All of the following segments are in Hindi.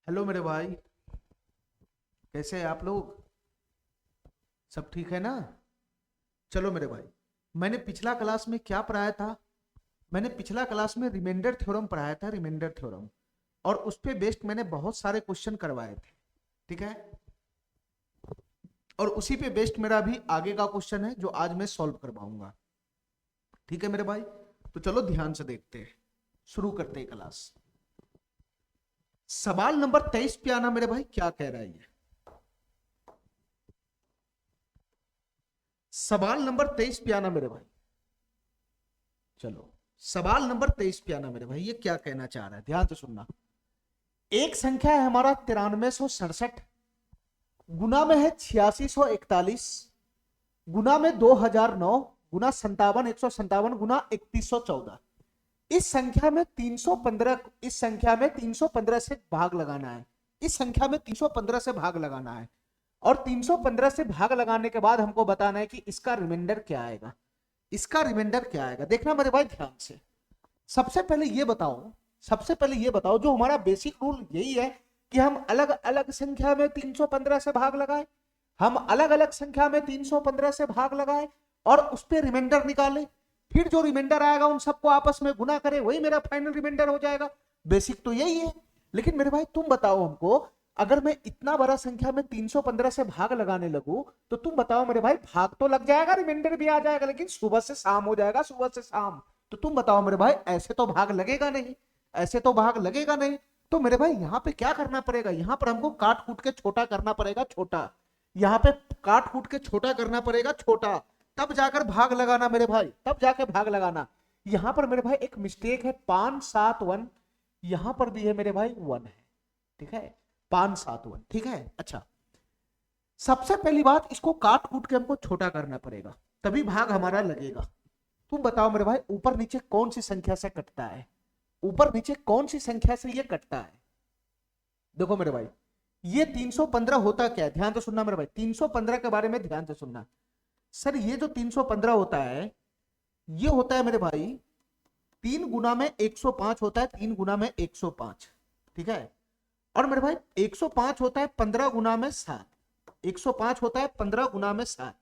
हेलो मेरे भाई। कैसे हैं आप लोग? सब ठीक है ना? चलो मेरे भाई, मैंने पिछला क्लास में क्या पढ़ाया था? मैंने पिछला क्लास में रिमाइंडर थ्योरम पढ़ाया था, रिमाइंडर थ्योरम। और उस पे बेस्ड मैंने बहुत सारे क्वेश्चन करवाए थे। ठीक है। और उसी पे बेस्ड मेरा भी आगे का क्वेश्चन है जो आज मैं सॉल्व करवाऊंगा। ठीक है मेरे भाई। तो चलो ध्यान से देखते हैं, शुरू करते हैं क्लास। सवाल नंबर 23 पे आना मेरे भाई, क्या कह रहा है ये? सवाल नंबर 23 पे आना मेरे भाई। चलो, सवाल नंबर 23 पे आना मेरे भाई, ये क्या कहना चाह रहा है, ध्यान से सुनना। एक संख्या है हमारा 9367, गुना में है 8641, गुना में 2009, गुना 57 157, गुना 3114। इस संख्या में 315, इस संख्या में 315 से भाग लगाना है। इस संख्या में 315 से भाग लगाना है। और 315 से भाग लगाने के बाद हमको बताना है कि इसका रिमाइंडर क्या आएगा। इसका रिमाइंडर क्या आएगा, देखना मेरे भाई ध्यान से। सबसे पहले ये बताओ, सबसे पहले ये बताओ, जो हमारा बेसिक रूल यही है कि हम अलग अलग संख्या में 315 से भाग लगाए। हम अलग अलग संख्या में 315 से भाग लगाए और उस पर रिमाइंडर निकाले। फिर जो रिमाइंडर आएगा उन सबको आपस में गुना करें, वही मेरा फाइनल रिमाइंडर हो जाएगा। बेसिक तो यही है। लेकिन मेरे भाई तुम बताओ हमको, अगर मैं इतना बड़ा संख्या में 315 से भाग लगाने लगूं तो तुम बताओ मेरे भाई, भाग तो लग जाएगा, रिमाइंडर भी आ जाएगा, लेकिन सुबह से शाम हो जाएगा, सुबह से शाम। तो तुम बताओ मेरे भाई, ऐसे तो भाग लगेगा नहीं, ऐसे तो भाग लगेगा नहीं। तो मेरे भाई यहाँ पे क्या करना पड़ेगा, यहाँ पर हमको काट कूट के छोटा करना पड़ेगा, छोटा। यहाँ पे काट कूट के छोटा करना पड़ेगा, छोटा। तब जाकर भाग लगाना मेरे भाई, तब जाके भाग लगाना। यहाँ पर मेरे भाई एक मिस्टेक है, 571। यहाँ पर भी है मेरे भाई 1 है। ठीक है, 571। ठीक है, अच्छा। सबसे पहली बात, इसको काट कूट के हमको छोटा करना पड़ेगा, तभी भाग हमारा लगेगा। तुम बताओ मेरे भाई, ऊपर नीचे कौन सी संख्या से कटता है? ऊपर नीचे कौन सी संख्या से ये कटता है? देखो मेरे भाई, ये 315 होता क्या है, ध्यान से सुनना मेरे भाई, 315 के बारे में ध्यान से सुनना। सर ये जो 315 होता है, ये होता है मेरे भाई 3 गुना में 105 होता है, 3 गुना में 105। ठीक है। और मेरे भाई 105 होता है 15 गुना में 7। 105 होता है 15 गुना में 7।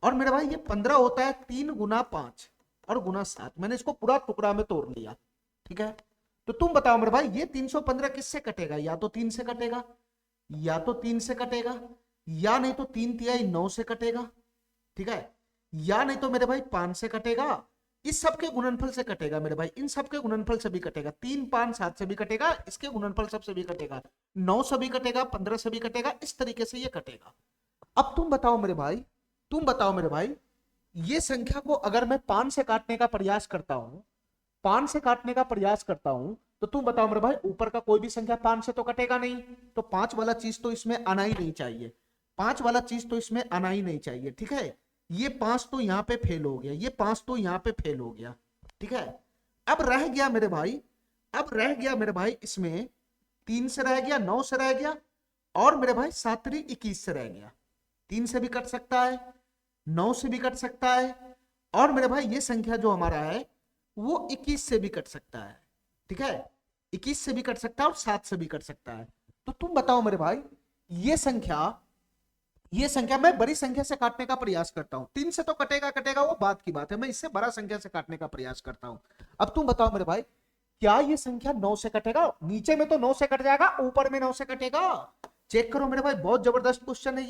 और मेरे भाई ये 15 होता है 3 गुना 5 और गुना 7। मैंने इसको पूरा टुकड़ा में तोड़ लिया। ठीक है। तो तुम बताओ मेरे भाई, ये 315 किससे कटेगा? या तो 3 से कटेगा, या तो 3 से कटेगा, या नहीं तो 3 तिहाई 9 से कटेगा। ठीक है। या नहीं तो मेरे भाई 5 से कटेगा। इस सब के गुणनफल से कटेगा मेरे भाई, इन सब के गुणनफल से भी कटेगा। 3 5 7 से भी कटेगा, इसके गुणनफल सबसे भी कटेगा, 9 से भी कटेगा, 15 से भी कटेगा, इस तरीके से ये कटेगा। अब तुम बताओ मेरे भाई, तुम बताओ मेरे भाई, ये संख्या को अगर मैं 5 से काटने का प्रयास करता हूं, 5 से काटने का प्रयास करता हूं, तो तुम बताओ मेरे भाई, ऊपर का कोई भी संख्या 5 से तो कटेगा नहीं। तो 5 वाला चीज तो इसमें आना ही नहीं चाहिए, 5 वाला चीज तो इसमें आना ही नहीं चाहिए। ठीक है। ये 5 तो यहाँ पे फेल हो गया, ये 5 तो यहाँ पे फेल हो गया। ठीक है। अब रह गया मेरे भाई, अब रह गया मेरे भाई इसमें 3 से रह गया, 9 से रह गया, और मेरे भाई 7 3 21 से रह गया। 3 से भी कट सकता है, 9 से भी कट सकता है, और मेरे भाई ये संख्या जो हमारा है वो 21 से भी कट सकता है। ठीक है। 21 से भी कट सकता है और 7 से भी कट सकता है। तो तुम बताओ मेरे भाई, ये संख्या, ये संख्या मैं बड़ी संख्या से काटने का प्रयास करता हूं, 3 से तो कटेगा, कटेगा वो बात की बात है, मैं इससे बड़ा संख्या से काटने का प्रयास करता हूं। अब तुम बताओ मेरे भाई, क्या ये संख्या 9 से कटेगा? नीचे में तो 9 से कट जाएगा, ऊपर में 9 से कटेगा। चेक करो मेरे भाई, बहुत जबरदस्त क्वेश्चन है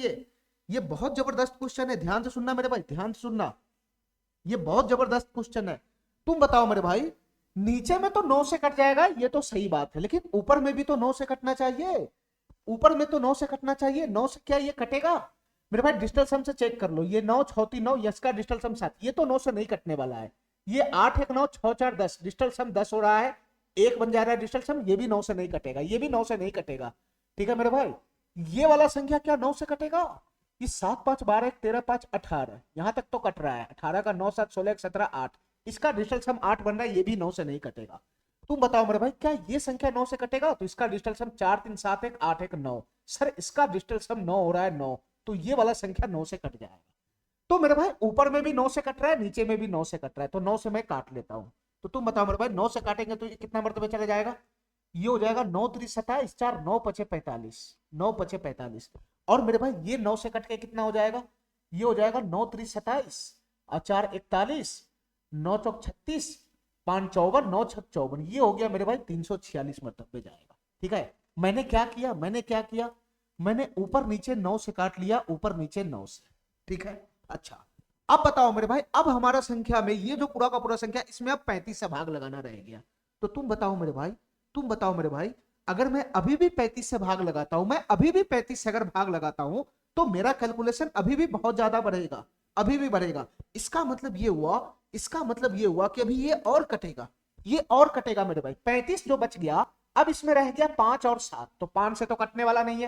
ये बहुत जबरदस्त क्वेश्चन है, ध्यान से सुनना मेरे भाई, ध्यान से सुनना। ये बहुत जबरदस्त क्वेश्चन है। तुम बताओ मेरे भाई, नीचे में तो 9 से कट जाएगा, ये तो सही बात है, लेकिन ऊपर में भी तो 9 से कटना चाहिए। ऊपर में तो 9 से कटना चाहिए, 9 से क्या ये कटेगा? मेरे भाई डिजिटल सम से चेक कर लो, ये 9 6 9, यस का डिजिटल सम 7, ये तो 9 से नहीं कटने वाला है। ये 8 1 9 6 4 10, डिजिटल सम 10 हो रहा है, एक बन जा रहा है डिजिटल सम, ये भी 9 से नहीं कटेगा, ये भी 9 से नहीं कटेगा। ठीक है मेरे भाई, ये वाला संख्या क्या 9 से कटेगा? ये 7 5 12 1 13 5 18, यहां तक तो कट रहा है। 18 का 9 7 16 1 17 8, इसका डिजिटल सम 8 बन रहा है, ये भी 9 से नहीं कटेगा। तुम बताओ मेरे भाई, क्या ये संख्या 9 से कटेगा? तो इसका डिजिटल सम 4 3 7 1 8 1 9, सर इसका डिजिटल सम 9 हो रहा है 9, तो ये वाला संख्या 9 से कट जाएगा। तो मेरे भाई ऊपर में भी 9 से कट रहा है, नीचे में भी 9 से कट रहा है, तो 9 से मैं काट लेता हूं। तो तुम बताओ मेरे भाई, 9 से काटेंगे तो ये कितना मर्तबे चले जाएगा? ये हो जाएगा 9 3 27, 4 9 5 45, 9 5 45। और मेरे भाई ये 9 से कट के कितना हो जाएगा, ये हो जाएगा 9 3 27 और 4 41, 9 चौक 36, 5 54, 9 6 54, ये हो गया मेरे भाई 346 मतलब पे जाएगा। ठीक है, मैंने क्या किया, मैंने ऊपर नीचे 9 से काट लिया, ऊपर नीचे 9 से। ठीक है, अच्छा अब बताओ मेरे भाई, अब हमारा संख्या में ये जो पूरा का पूरा संख्या, इसमें अब 35 से भाग लगाना रह गया। तो तुम बताओ मेरे भाई, अगर मैं अभी भी 35 से भाग लगाता हूं, मैं अभी भी 35 से अगर भाग लगाता हूं, तो मेरा कैलकुलेशन अभी भी बहुत ज्यादा बढ़ेगा, अभी भी बढ़ेगा। इसका मतलब ये हुआ कि अभी ये और कटेगा, मेरे भाई। 35 जो बच गया, अब इसमें रह गया 5 और 7, तो 5 से तो कटने वाला नहीं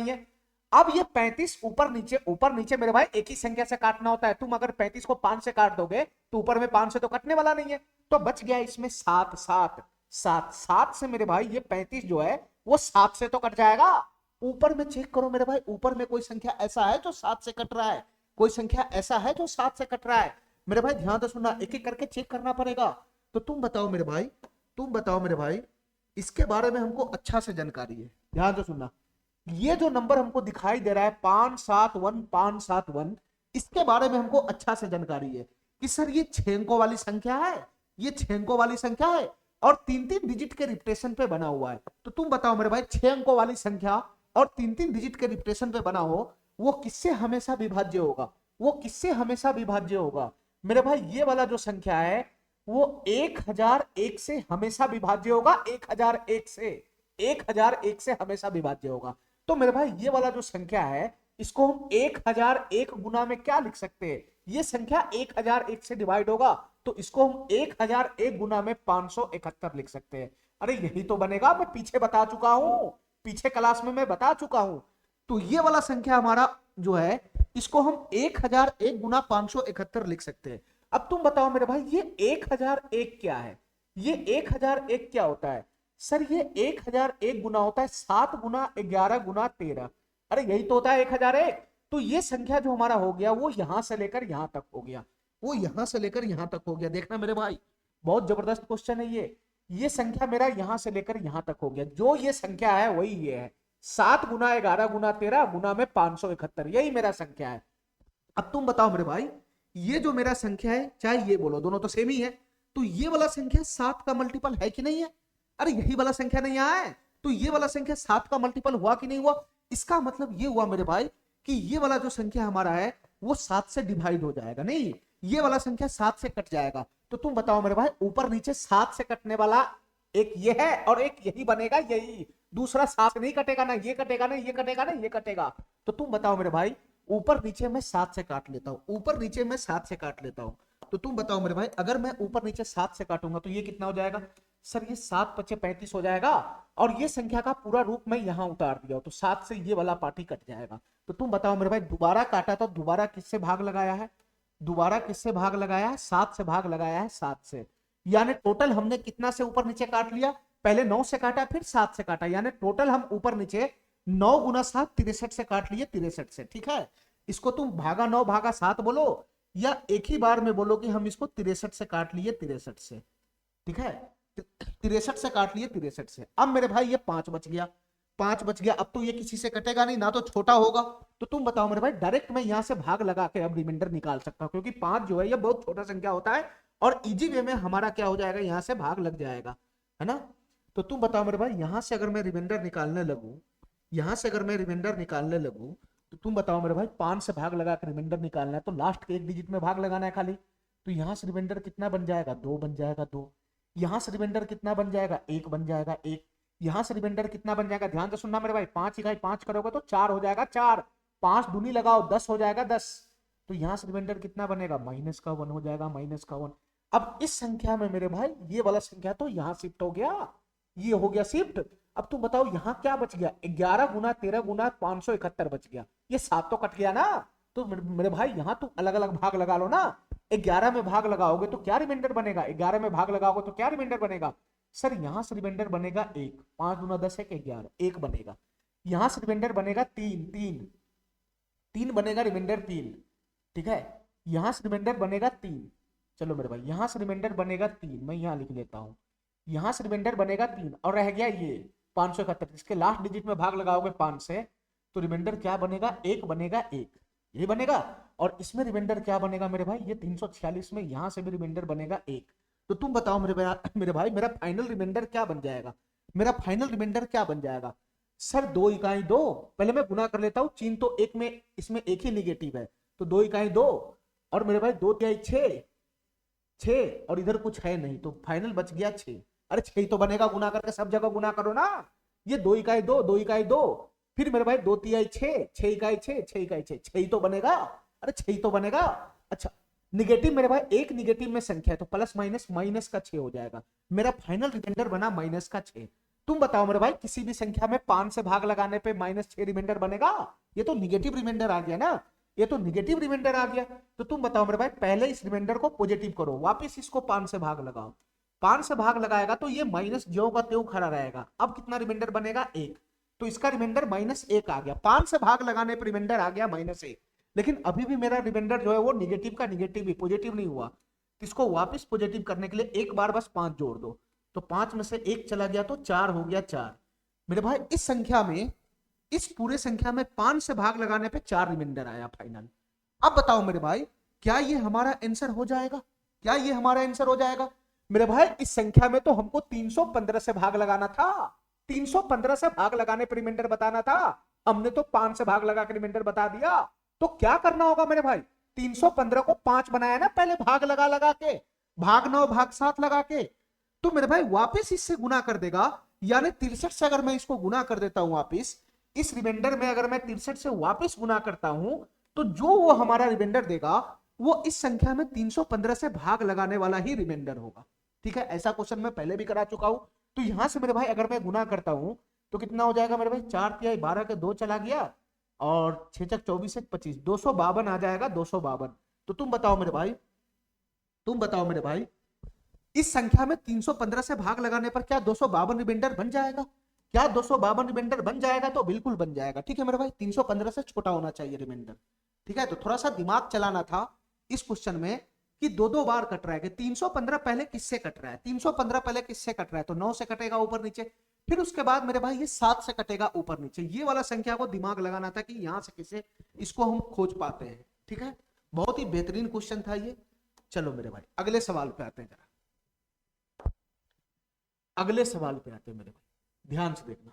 है, अब ये 35 ऊपर नीचे मेरे भाई एक ही संख्या से काटना होता है। तुम अगर 35 को 5 से काट दोगे तो ऊपर में 5 से तो कटने वाला नहीं है, तो बच गया इसमें 7 7 7 7 से मेरे भाई ये 35 जो है वो 7 से तो कट जाएगा। ऊपर में चेक करो मेरे भाई, ऊपर में कोई संख्या ऐसा है जो 7 से कट रहा है, कोई संख्या ऐसा है जो 7 से कट रहा है? मेरे भाई ध्यान से सुनना, एक एक करके चेक करना पड़ेगा। तो तुम बताओ मेरे भाई, इसके बारे में हमको अच्छा से जानकारी है, ध्यान से सुनना। ये जो नंबर हमको दिखाई दे रहा है 571, इसके बारे में हमको अच्छा से जानकारी है कि सर ये 6 अंकों वाली संख्या है, और 3 3 डिजिट के रिपीटेशन पे बना हुआ है। तो तुम बताओ मेरे भाई, 6 अंकों वाली संख्या और 3 3 डिजिट के रिपीटेशन पे बना हो, वो किससे हमेशा विभाज्य होगा? मेरे भाई ये वाला जो संख्या है वो 1001 से हमेशा विभाज्य होगा, 1001 से हमेशा विभाज्य होगा। तो मेरे भाई ये वाला जो संख्या है, इसको हम 1001 गुना में क्या लिख सकते हैं? ये संख्या 1001 से डिवाइड होगा, तो इसको हम 1001 गुना में 571 लिख सकते हैं। अरे यही तो बनेगा, मैं पीछे बता चुका हूं, पीछे क्लास में मैं बता चुका हूं। तो ये वाला संख्या हमारा जो है, इसको हम 1001 गुना 571 लिख सकते हैं। अब तुम बताओ मेरे भाई, ये 1001 क्या है? ये 1001 क्या होता है? सर ये 1001 गुना होता है 7 गुना 11 गुना 13। अरे यही तो होता है 1001। तो ये संख्या जो हमारा हो गया, वो यहां से लेकर यहां तक हो गया, देखना मेरे भाई, बहुत जबरदस्त क्वेश्चन है ये संख्या मेरा यहां से लेकर यहां तक हो गया। जो ये संख्या है वही ये है, 7 गुना 11 गुना 13 गुना में 571, यही मेरा संख्या है। अब तुम बताओ मेरे भाई, ये जो मेरा संख्या है, चाहे ये बोलो, दोनों तो सेम ही है, तो ये वाला संख्या 7 का मल्टीपल है कि नहीं है? अरे यही वाला संख्या नहीं आया है, तो ये वाला संख्या 7 का मल्टीपल हुआ कि नहीं हुआ? इसका मतलब ये हुआ मेरे भाई कि ये वाला जो संख्या हमारा है वो 7 से डिवाइड हो जाएगा, नहीं ये वाला संख्या 7 से कट जाएगा। तो तुम बताओ मेरे भाई, ऊपर नीचे 7 से कटने वाला एक ये है और एक यही बनेगा, यही दूसरा 7 से नहीं कटेगा, ना ये कटेगा, ना ये कटेगा, ना ये कटेगा। तो तुम बताओ मेरे भाई, ऊपर नीचे मैं 7 से काट लेता हूं, तो तुम बताओ मेरे भाई, अगर मैं ऊपर नीचे 7 से काटूंगा तो ये कितना हो जाएगा? सर ये 7 5 35 हो जाएगा, और ये संख्या का पूरा रूप मैं यहां उतार दिया, तो 7 से ये वाला पार्टी कट जाएगा। तो तुम बताओ मेरे भाई, दोबारा काटा तो दोबारा किससे भाग लगाया है? 7 से भाग लगाया है, 7 से। यानी टोटल हमने कितना से ऊपर नीचे काट लिया? पहले 9 से काटा, फिर 7 से काटा, यानी टोटल हम ऊपर नीचे 9 गुना 7 63 से काट लिए, 63 से। ठीक है, इसको तुम भागा 9 भागा 7 बोलो, या एक ही बार में बोलो कि हम इसको 63 से काट लिए, 63 से। ठीक है, 63 से काट लिए, 63 से। अब मेरे भाई ये 5 बच गया, अब तो ये किसी से कटेगा नहीं, ना तो छोटा होगा। तो तुम बताओ मेरे भाई, डायरेक्ट मैं यहां से भाग लगा के अब रिमाइंडर निकाल सकता हूं, क्योंकि 5 जो है ये बहुत छोटा संख्या होता है, और इजी वे में हमारा क्या हो जाएगा, यहां से भाग लग जाएगा, है ना? तो तुम बताओ मेरे भाई, यहां से अगर मैं रिमाइंडर निकालने लगूं, तो तुम बताओ मेरे भाई, 5 से भाग लगा कर रिमाइंडर निकालना है, तो लास्ट के एक डिजिट में भाग लगाना है खाली। तो यहां से रिमाइंडर कितना बन जाएगा? 2 बन जाएगा, 2। यहां से रिमाइंडर कितना बन जाएगा? 1 बन जाएगा, 1। यहां से रिमाइंडर कितना बन जाएगा? ध्यान से सुनना मेरे भाई, 5 इकाई 5 करोगे तो 4 हो जाएगा, 4। 5 दूनी लगाओ, 10 हो जाएगा, 10। तो यहां से रिमाइंडर कितना बनेगा? -1 हो जाएगा, -1। अब इस संख्या में मेरे भाई, ये वाला संख्या तो यहां शिफ्ट हो गया, ये हो गया शिफ्ट। अब तुम बताओ यहां क्या बच गया? 11 गुना 13 गुना 571 बच गया, ये 7 तो कट गया ना। तो मेरे भाई यहां तुम अलग अलग भाग लगा लो ना, 11 में भाग लगाओगे तो क्या रिमाइंडर बनेगा? 11 में भाग लगाओगे तो क्या रिमाइंडर बनेगा? सर यहां से रिमाइंडर बनेगा 1, 5 गुना 10 है 11, 1 बनेगा। यहां से रिमाइंडर बनेगा 3, 3 बनेगा रिमाइंडर 3। ठीक है, यहां से रिमाइंडर बनेगा 3। चलो मेरे भाई, यहां से रिमाइंडर बनेगा 3, मैं यहां लिख लेता हूं, यहां से रिमाइंडर बनेगा 3 और रह गया ये 571, इसके लास्ट डिजिट में भाग लगाओगे 5 से तो रिमाइंडर क्या बनेगा, 1 बनेगा, 1 ये बनेगा। और इसमें रिमाइंडर क्या बनेगा मेरे भाई, ये 346 में यहां से भी रिमाइंडर बनेगा 1। तो तुम बताओ मेरे भाई मेरा फाइनल रिमाइंडर क्या बन जाएगा, मेरा फाइनल रिमाइंडर क्या बन जाएगा। सर 2 इकाई 2, पहले मैं गुना कर लेता हूं, चिन्ह तो एक में इसमें एक ही निगेटिव है, तो 2 इकाई 2 और मेरे भाई 2 तिहाई 6, 6 और इधर कुछ है नहीं तो फाइनल बच गया 6। अरे 6 तो बनेगा, गुना करके सब जगह गुना करो ना। ये 2 इकाई 2, 2 इकाई 2, फिर मेरे भाई 2 तिहाई 6, 6 इकाई 6, 6 इकाई 6, 6 तो बनेगा। अरे 6 तो बनेगा। अच्छा निगेटिव मेरे भाई एक निगेटिव में संख्या है तो प्लस माइनस माइनस का 6 हो जाएगा, मेरा फाइनल रिमाइंडर बना माइनस का 6। तुम बताओ मेरे भाई किसी भी संख्या में 5 से भाग लगाने पे -6 रिमाइंडर बनेगा, ये तो निगेटिव रिमाइंडर आ गया ना, ये तो निगेटिव रिमाइंडर आ गया। तो तुम बताओ मेरे भाई पहले इस रिमाइंडर को पॉजिटिव करो, वापस इसको 5 से भाग लगाओ, 5 से भाग लगाएगा तो ये माइनस ज्यों का त्यों खड़ा रहेगा। अब कितना रिमाइंडर बनेगा, 1, तो इसका रिमाइंडर -1 आ गया। 5 से भाग लगाने पर रिमाइंडर आ गया -1, लेकिन अभी भी मेरा रिमाइंडर जो है वो निगेटिव का निगेटिव ही, पॉजिटिव नहीं हुआ। तो इसको वापस पॉजिटिव करने के लिए एक बार बस 5 जोड़ दो, तो 5 में से 1 चला गया तो 4 हो गया 4। मेरे भाई इस संख्या में, इस पूरे संख्या में 5 से भाग लगाने पे 4 रिमाइंडर आया फाइनल। अब बताओ मेरे भाई क्या ये हमारा आंसर हो जाएगा, क्या ये हमारा आंसर हो जाएगा। मेरे भाई इस संख्या में तो हमको 315 से भाग लगाना था, 315 से भाग लगाने पर रिमाइंडर बताना था, हमने तो 5 से भाग लगा के रिमाइंडर बता दिया। तो क्या करना होगा मेरे भाई, 315 को 5 बनाया ना पहले भाग लगा लगा के, भाग 9 भाग 7 लगा के, तो मेरे भाई वापस इससे गुना कर देगा, यानी 63 से अगर मैं इसको गुना कर देता हूं वापस, इस रिमाइंडर में अगर मैं 63 से वापस गुना करता हूं तो जो वो हमारा रिमाइंडर देगा वो इस संख्या में 315 से भाग लगाने वाला ही रिमाइंडर होगा। ठीक है, ऐसा क्वेश्चन मैं पहले भी करा चुका हूं। तो यहां से मेरे भाई अगर मैं गुना करता हूं तो कितना हो जाएगा मेरे भाई, 4 तिहाई 12 के 2 चला गया और 6 चक 24 एक 25, 252 आ जाएगा, 252। तो तुम बताओ मेरे भाई, तुम बताओ मेरे भाई इस संख्या में 315 से भाग लगाने पर क्या 252 रिमाइंडर बन जाएगा, क्या 252 रिमाइंडर बन जाएगा, तो बिल्कुल बन जाएगा। ठीक है मेरे भाई 315 से छोटा होना चाहिए रिमाइंडर। ठीक है, तो थोड़ा सा दिमाग चलाना था इस क्वेश्चन में कि 2-2 बार कट रहा है, कि 315 पहले किससे कट रहा है, 315 पहले किससे कट रहा है, तो 9 से कटेगा ऊपर नीचे, फिर उसके बाद मेरे भाई ये 7 से कटेगा ऊपर नीचे। ये वाला संख्या को दिमाग लगाना था कि यहां से किसे इसको हम खोज पाते हैं। ठीक है, बहुत ही बेहतरीन क्वेश्चन था ये। चलो मेरे भाई अगले सवाल पे आते हैं, जरा अगले सवाल पे आते हैं मेरे भाई, ध्यान से देखना।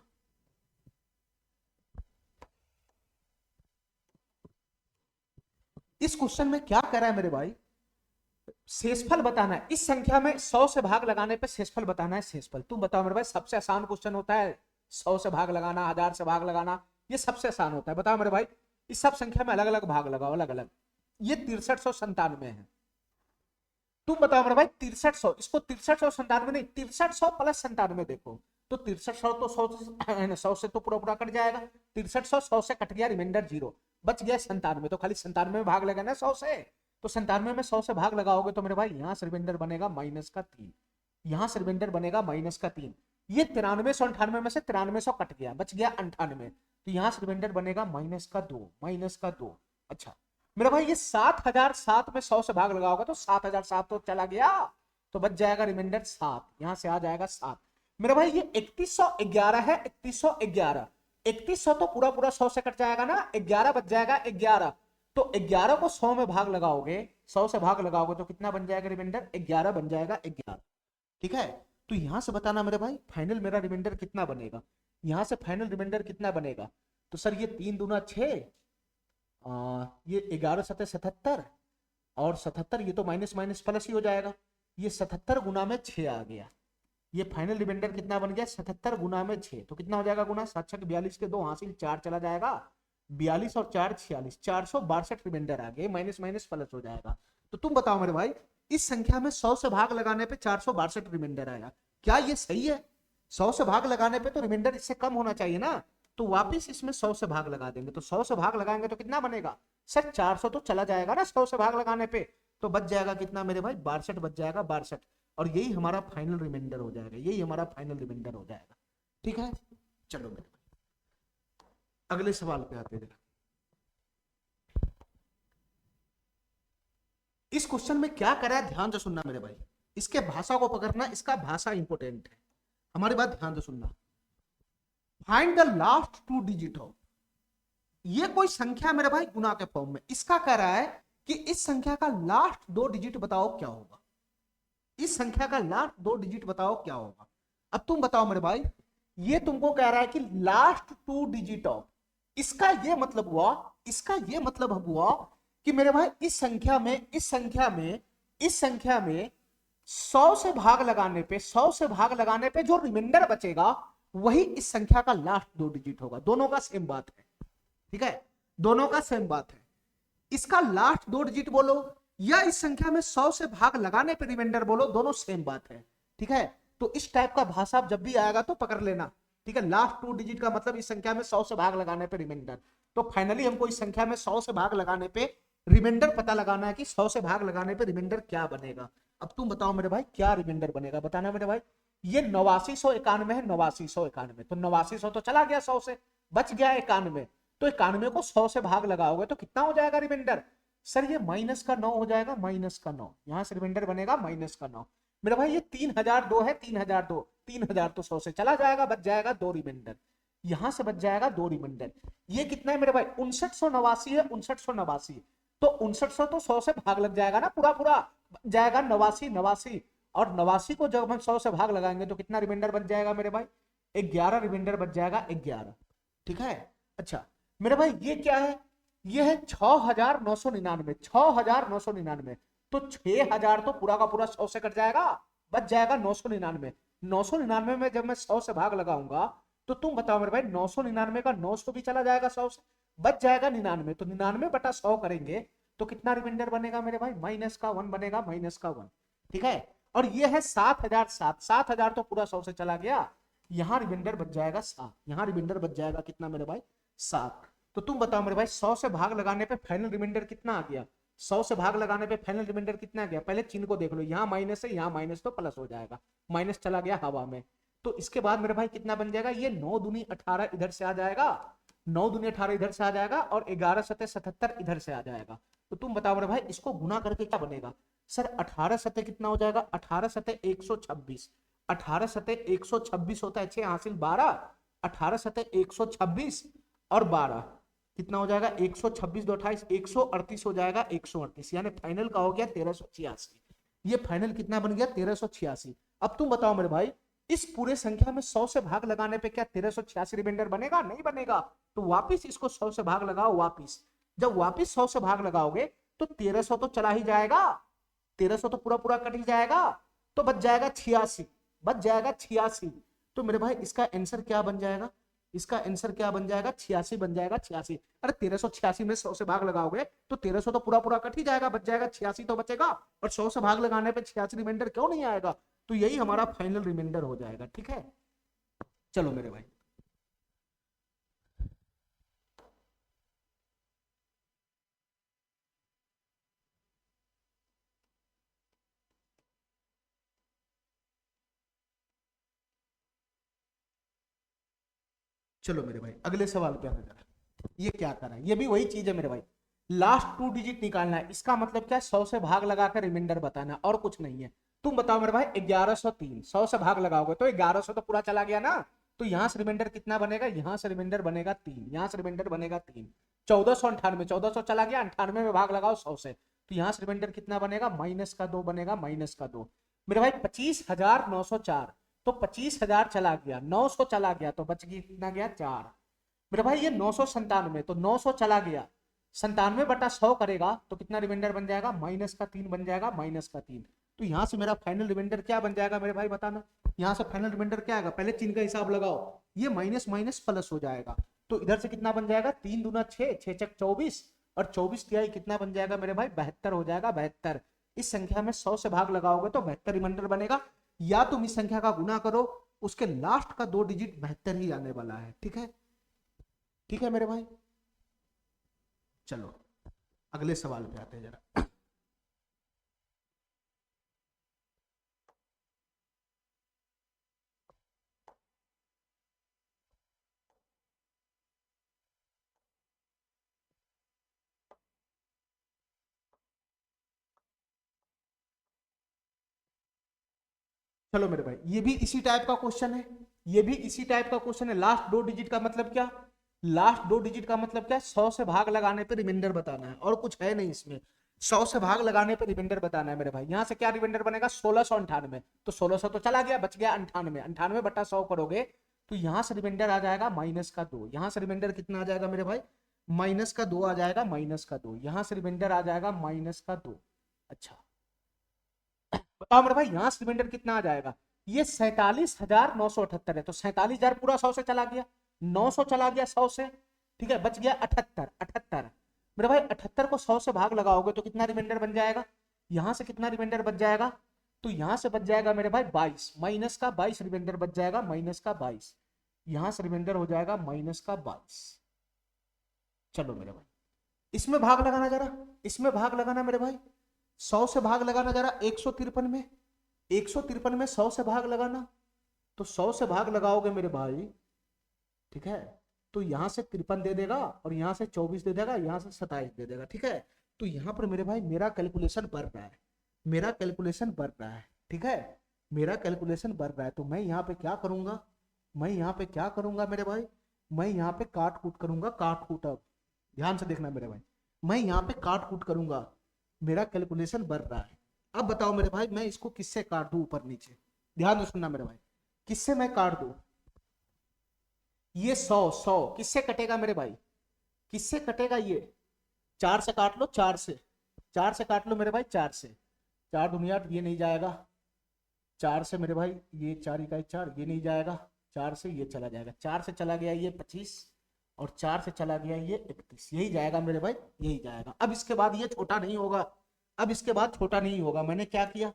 इस क्वेश्चन में क्या कर रहा है मेरे भाई, शेषफल बताना है। इस संख्या में 100 से भाग लगाने पे शेषफल बताना है, शेषफल। तुम बताओ मेरे भाई सबसे आसान क्वेश्चन होता है 100 से भाग लगाना, 1000 से भाग लगाना, ये सबसे आसान होता है। बताओ मेरे भाई इस सब संख्या में अलग अलग भाग लगाओ, अलग अलग। ये 6397 है, तुम बताओ मेरे भाई 6300, इसको 6397 नहीं 6300 प्लस 97 देखो, तो 6300 तो 100 से तो पूरा पूरा कट जाएगा, 6300 100 से कट गया, रिमाइंडर 0 बच गया 97, तो खाली 97 में भाग लगाना 100 से, तो 97 में 100 से भाग लगाओगे तो मेरे भाई यहां से रिमाइंडर बनेगा -3, यहां से रिमाइंडर बनेगा -3। ये 9398 में से 9300 कट गया, बच गया 98, तो यहां से रिमाइंडर बनेगा -2। अच्छा मेरा भाई ये 7007 में 100 से भाग लगाओगे तो 7007 तो चला गया, तो बच जाएगा रिमाइंडर 7, यहां से आ जाएगा 7। मेरा भाई ये 3111 है, 3111, 3100 तो पूरा पूरा 100 से कट जाएगा ना, 11 बच जाएगा 11, तो 11 को 100 में भाग लगाओगे, 100 से भाग लगाओगे तो कितना बन जाएगा रिमाइंडर, 11 बन जाएगा 11। ठीक है, तो यहां से बताना मेरे भाई फाइनल मेरा रिमाइंडर कितना बनेगा, यहां से फाइनल रिमाइंडर कितना बनेगा। तो सर ये 3 दूना 6, ये 11 7 77 और 77, ये तो माइनस माइनस प्लस ही हो जाएगा, ये 77 गुना में 6 आ गया, ये फाइनल रिमाइंडर कितना बन गया 77 गुना में 6, तो कितना हो जाएगा गुना, 7 6 42 के 2 हासिल 4 चला जाएगा, 42 और 4 46, 462 रिमाइंडर आ गए, माइनस माइनस प्लस हो जाएगा। तो तुम बताओ मेरे भाई इस संख्या में 100 से भाग लगाने पे 462 रिमाइंडर आया, क्या ये सही है। 100 से भाग लगाने पे तो रिमाइंडर इससे कम होना चाहिए ना, तो वापिस इसमें 100 से भाग लगा देंगे, तो 100 से भाग लगाएंगे तो कितना बनेगा सर, 400 तो चला जाएगा ना 100 से भाग लगाने पे, तो बच जाएगा कितना मेरे भाई 62 बच जाएगा 62, और यही हमारा फाइनल रिमाइंडर हो जाएगा, यही हमारा फाइनल रिमाइंडर हो जाएगा। ठीक है, चलो मेरे भाई अगले सवाल पे आते हैं। इस क्वेश्चन में क्या करा है ध्यान से सुनना मेरे भाई, इसके भाषा को पकड़ना, इसका भाषा इंपोर्टेंट है। हमारी बात ध्यान से सुनना। Find the last two digit of, ये कोई संख्या मेरे भाई गुना के फॉर्म में, इसका कह रहा है कि इस संख्या का लास्ट दो डिजिट बताओ क्या होगा, इस संख्या का लास्ट दो डिजिट बताओ क्या होगा। अब तुम बताओ मेरे भाई, ये तुमको कह रहा है कि लास्ट टू डिजिट ऑफ, इसका ये मतलब हुआ, इसका ये मतलब हुआ कि मेरे भाई इस संख्या में, इस संख्या में, इस संख्या में 100 से भाग लगाने पे, 100 से भाग लगाने पे जो रिमाइंडर बचेगा वही इस संख्या का लास्ट दो डिजिट होगा। दोनों का सेम बात है, ठीक है, दोनों का सेम बात है। इसका लास्ट दो डिजिट बोलो या इस संख्या में 100 से भाग लगाने पे रिमाइंडर बोलो, दोनों सेम बात है, ठीक है। तो इस टाइप का भाषा जब भी आएगा तो पकड़ लेना, ठीक है। लास्ट टू डिजिट का मतलब इस संख्या में 100 से भाग लगाने पे रिमाइंडर। तो फाइनली हमको इस संख्या में 100 से भाग लगाने पे रिमाइंडर पता लगाना है कि 100 से भाग लगाने पे रिमाइंडर क्या बनेगा। अब तुम बताओ मेरे भाई क्या रिमाइंडर बनेगा, बताना मेरे भाई। ये 8991 है, 8991, तो 8900 तो चला गया 100 से, बच गया 91। तो 91 को 100 से भाग लगाओगे तो कितना हो जाएगा रिमाइंडर? सर ये माइनस का 9 हो जाएगा, माइनस का 9, यहां से रिमाइंडर बनेगा माइनस का 9। मेरा भाई ये 3002 है, 3002, 3000 तो 100 से चला जाएगा, बच जाएगा दो रिमाइंडर, यहां से बच जाएगा दो रिमाइंडर। ये कितना है मेरे भाई? 5989 है, 5989। तो 5900 तो 100 से भाग लग जाएगा ना, पूरा पूरा जाएगा 89, 89। और 89 को जब हम 100 से भाग लगाएंगे तो कितना रिमाइंडर बच जाएगा मेरे भाई? 11 रिमाइंडर बच जाएगा, 11, ठीक है। अच्छा मेरे भाई ये क्या है? ये है 6999, 6999। तो 6000 तो पूरा का पूरा 100 से कट जाएगा, बच जाएगा 999। 999 में जब मैं 100 से भाग लगाऊंगा तो तुम बताओ मेरे भाई, 999 का 900 भी चला जाएगा 100 से, बच जाएगा 99। तो 99/100 करेंगे तो कितना रिमाइंडर बनेगा मेरे भाई? माइनस का 1 बनेगा, माइनस का 1, ठीक है। और ये है 7007, 7000 तो पूरा 100 से चला गया, यहां रिमाइंडर बच जाएगा 7, यहां रिमाइंडर बच जाएगा कितना मेरे भाई? 7। तो तुम बताओ मेरे भाई 100 से भाग लगाने पे फाइनल रिमाइंडर कितना आ गया? 100 से भाग लगाने पे फाइनल रिमाइंडर कितना आ गया? पहले चिन्ह को देख लो, यहां माइनस है, यहां माइनस, तो प्लस हो जाएगा, माइनस चला गया हवा में। तो इसके बाद मेरे भाई कितना बन जाएगा? ये 9 दूनी 18 इधर से आ जाएगा, 9 दूनी 18 इधर से आ जाएगा, और 11 सतह 77 इधर से आ जाएगा। तो तुम बताओ मेरे भाई इसको गुना करके क्या बनेगा? सर 18 सतह कितना हो जाएगा? 18 सतह 126, 18 सतह 126 होता है 6 हासिल 12, 18 सतह 126 और 12 कितना हो जाएगा? 126 दो 28, 138 हो जाएगा, 138, यानी फाइनल का हो गया 1386। ये फाइनल कितना बन गया? 1386। अब तुम बताओ मेरे भाई इस पूरे संख्या में 100 से भाग लगाने पे क्या 1386 रिमाइंडर बनेगा? नहीं बनेगा। तो वापिस इसको 100 से भाग लगाओ, वापिस जब वापिस 100 से भाग लगाओगे तो 1300 तो चला ही जाएगा, 1300 तो पूरा पूरा कट ही जाएगा, तो बच जाएगा 86, बच जाएगा 86। तो मेरे भाई इसका आंसर क्या बन जाएगा? इसका आंसर क्या बन जाएगा? 86 बन जाएगा, 86। अरे 1386 में 100 से भाग लगाओगे तो 1300 तो पूरा पूरा कट ही जाएगा, बच जाएगा 86 तो बचेगा, और 100 से भाग लगाने पे 86 रिमाइंडर क्यों नहीं आएगा? तो यही हमारा फाइनल रिमाइंडर हो जाएगा, ठीक है। चलो मेरे भाई, चलो मेरे भाई अगले सवाल पे आते जरा। ये क्या कर रहा है? ये भी वही चीज है मेरे भाई, लास्ट टू डिजिट निकालना है। इसका मतलब क्या? 100 से भाग लगाकर रिमाइंडर बताना, और कुछ नहीं है। तुम बताओ मेरे भाई 1103, 100 से भाग लगाओगे तो 1100 तो पूरा चला गया ना, तो यहां से रिमाइंडर कितना बनेगा? यहां से रिमाइंडर बनेगा 3, यहां से रिमाइंडर बनेगा 3। 1498, 1400 चला गया, 98 में भाग लगाओ 100 से, तो यहां से रिमाइंडर कितना बनेगा? माइनस का 2 बनेगा, माइनस का 2। मेरे भाई 25,904, तो 25,000 चला गया, 900 चला गया, तो बच गया कितना? गया 4। मेरे भाई ये 997, तो 900 चला गया, 97/100 करेगा तो कितना रिमाइंडर बन जाएगा? माइनस का 3 बन जाएगा, माइनस का 3। तो यहां से मेरा फाइनल रिमाइंडर क्या बन जाएगा मेरे भाई? बताना। यहां से फाइनल रिमाइंडर क्या आएगा? पहले चिन्ह का हिसाब लगाओ, ये माइनस माइनस प्लस हो जाएगा। तो इधर से कितना बन जाएगा? 3 दूना 6, 6 चक 24, और 24 तिहाई कितना बन जाएगा मेरे भाई? 72 हो जाएगा, 72। इस संख्या में 100 से भाग लगाओगे तो 72 रिमाइंडर बनेगा। या तुम इस संख्या का गुना करो, उसके लास्ट का दो डिजिट 72 ही आने वाला है, ठीक है। ठीक है मेरे भाई, चलो अगले सवाल पे आते हैं जरा। चलो मेरे भाई, ये भी इसी टाइप का क्वेश्चन है, ये भी इसी टाइप का क्वेश्चन है। लास्ट दो डिजिट का मतलब क्या, लास्ट दो डिजिट का मतलब क्या, 100 से भाग लगाने पे रिमाइंडर बताना है, और कुछ है नहीं इसमें। 100 से भाग लगाने पे रिमाइंडर बताना है मेरे भाई। यहां से क्या रिमाइंडर बनेगा, 1698, तो 1600 तो चला गया, बच गया 98, 98 बटा 100 करोगे तो यहां से रिमाइंडर आ जाएगा -2। यहां से रिमाइंडर कितना आ जाएगा मेरे भाई, -2 आ जाएगा, -2। यहां से रिमाइंडर आ जाएगा -2। अच्छा बताओ मेरे भाई, यहां से रिमाइंडर कितना आ जाएगा, ये 47,978 है, तो 47,000 पूरा 100 से चला गया, 900 चला गया 100 से, ठीक है, बच गया 78, 78 मेरे भाई। 78 को 100 से भाग लगाओगे तो कितना रिमाइंडर बन जाएगा, यहां से कितना रिमाइंडर बच जाएगा, तो यहां से बच जाएगा मेरे भाई 22, -22 रिमाइंडर बच जाएगा, -22। यहां से रिमाइंडर हो जाएगा -22। चलो मेरे भाई, इसमें भाग लगाना जरा, इसमें भाग लगाना मेरे भाई, 100 से भाग लगाना जरा 153 में, 153 में 100 से भाग लगाना, तो 100 से भाग लगाओगे मेरे भाई, ठीक है, तो यहां से 53 दे देगा, और यहां से 24 दे देगा, यहां से 27 दे देगा, ठीक है। तो यहां पर मेरे भाई मेरा कैलकुलेशन बढ़ रहा है, मेरा कैलकुलेशन बढ़ रहा है, ठीक है, मेरा कैलकुलेशन बढ़ रहा है। तो मैं यहाँ पे क्या करूंगा, मैं यहाँ पे क्या करूंगा मेरे भाई, मैं यहाँ पे काट कूट करूंगा, काट कूट। अब ध्यान से देखना मेरे भाई, मैं यहाँ पे काट कूट करूंगा, मेरा कैलकुलेशन बढ़ रहा है। अब बताओ मेरे भाई, मैं इसको किससे काट दूं ऊपर नीचे, ध्यान से सुनना मेरे भाई, किससे मैं काट दूं, ये 100 किससे कटेगा मेरे भाई, किससे कटेगा ये, 4 से काट लो, 4 से, 4 से काट लो मेरे भाई, 4 से, 4 दुनिया ये नहीं जाएगा, 4 से मेरे भाई ये 4 इकाई 4, ये नहीं जाएगा, 4 से ये चला जाएगा, 4 से चला गया ये 25, और 4 से चला गया ये 31, यही जाएगा मेरे भाई, यही जाएगा। अब इसके बाद ये छोटा नहीं होगा, अब इसके बाद छोटा नहीं होगा। मैंने क्या किया,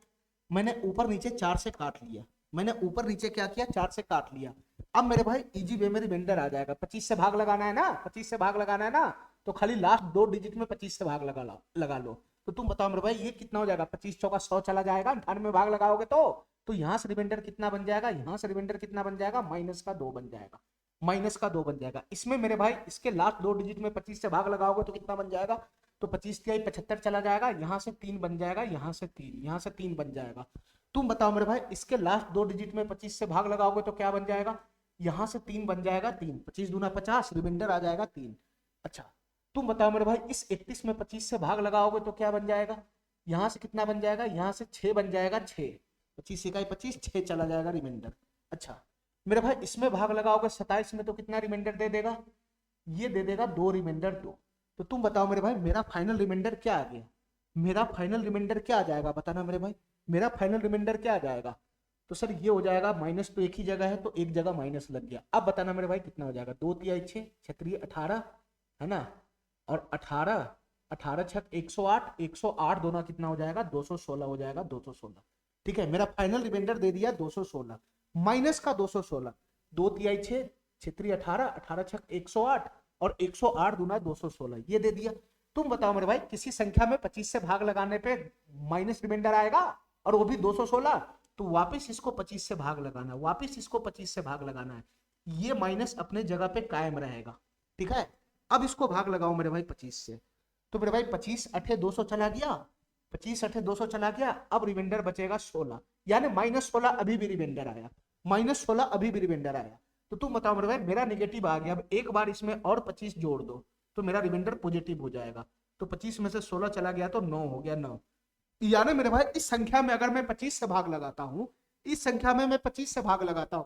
मैंने ऊपर नीचे 4 से काट लिया, मैंने ऊपर नीचे क्या किया, 4 से काट लिया। अब मेरे भाई इजी वे में रिमाइंडर आ जाएगा, 25 से भाग लगाना है ना, 25 से भाग लगाना है ना, तो खाली लास्ट दो डिजिट में 25 से भाग लगा लो। तो तुम बताओ मेरे भाई ये कितना हो जाएगा, 25 चौका 100 चला जाएगा, 98 में भाग लगाओगे तो यहां से रिमाइंडर कितना बन जाएगा, यहां से रिमाइंडर कितना बन जाएगा, -2 बन जाएगा, -2 बन जाएगा। इसमें मेरे भाई इसके लास्ट दो डिजिट में 25 से भाग लगाओगे तो कितना बन जाएगा, तो 25 तिहाई 75 चला जाएगा, यहां से 3 बन जाएगा, यहां से 3, यहां से 3 बन जाएगा। तुम बताओ मेरे भाई इसके लास्ट दो डिजिट में 25 से भाग लगाओगे तो क्या बन जाएगा, यहां से 3 बन जाएगा, 3, 25 दूना 50, रिमाइंडर आ जाएगा 3। अच्छा तुम बताओ मेरे भाई इस 31 में 25 से भाग लगाओगे तो क्या बन जाएगा, यहां से कितना बन जाएगा, यहां से 6 बन जाएगा, 6, 25 इकाई 25, 6 चला जाएगा रिमाइंडर। अच्छा मेरे भाई इसमें भाग लगाओगे 27 में तो कितना रिमाइंडर दे देगा, ये दे देगा 2 रिमाइंडर 2। तो तुम बताओ मेरे भाई मेरा फाइनल रिमाइंडर क्या आ गया, मेरा फाइनल रिमाइंडर क्या आ जाएगा, बताना मेरे भाई, मेरा फाइनल रिमाइंडर क्या आ जाएगा। तो सर ये हो जाएगा माइनस, तो एक ही जगह है तो एक जगह माइनस लग गया। अब बताना मेरे भाई कितना हो जाएगा, 2 तिहाई 6, 6 18 है ना, और 18, 18 छक 108, 108 दोनों कितना हो जाएगा, 216 हो जाएगा, 216। ठीक है, मेरा फाइनल रिमाइंडर दे दिया 216, माइनस का 216, 2 तिहाई 6, 6 18, 18 छक 108, और 108 दूना 216, ये दे दिया। तुम बताओ मेरे भाई किसी संख्या में 25 से भाग लगाने पे माइनस रिमाइंडर आएगा, और वो भी 216, तो वापस इसको 25 से भाग लगाना है, वापस इसको 25 से भाग लगाना है, ये माइनस अपने जगह पे कायम रहेगा। ठीक है, अब इसको भाग लगाओ मेरे भाई 25 से, तो मेरे भाई 25 अठे 200 चला गया, 25 अठे 200 चला गया, अब रिमाइंडर बचेगा 16, यानी -16 अभी भी रिमाइंडर आया, -16 अभी भी रिमाइंडर आया। तो तुम बताओ मेरे भाई मेरा नेगेटिव आ गया, अब एक बार इसमें और 25 जोड़ दो तो मेरा रिमाइंडर पॉजिटिव हो जाएगा। तो 25 में से 16 चला गया तो 9 हो गया, 9। यानी मेरे भाई इस संख्या में अगर मैं 25 से भाग लगाता हूं, इस संख्या में मैं 25 से भाग लगाता हूं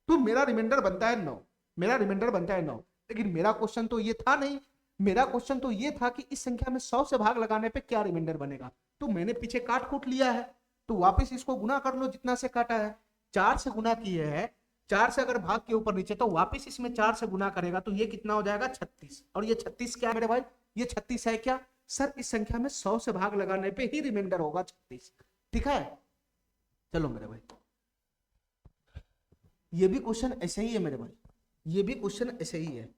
तो मेरा रिमाइंडर बनता है 9, मेरा रिमाइंडर बनता है 9। लेकिन मेरा क्वेश्चन तो ये था नहीं, मेरा क्वेश्चन तो ये था कि इस संख्या में 100 से भाग लगाने पे क्या रिमाइंडर बनेगा। तो मैंने पीछे काट कूट लिया है, तो वापस इसको गुना कर लो जितना से काटा है, 4 से गुना किए है, 4 से अगर भाग के ऊपर नीचे तो वापस इसमें 4 से गुना करेगा तो ये कितना हो जाएगा 36, और ये 36 क्या है मेरे भाई, ये 36 है क्या सर, इस संख्या में 100 से भाग लगाने पे ही रिमाइंडर होगा 36। ठीक है, चलो मेरे भाई ये भी क्वेश्चन ऐसे ही है मेरे भाई, ये भी क्वेश्चन ऐसे ही है,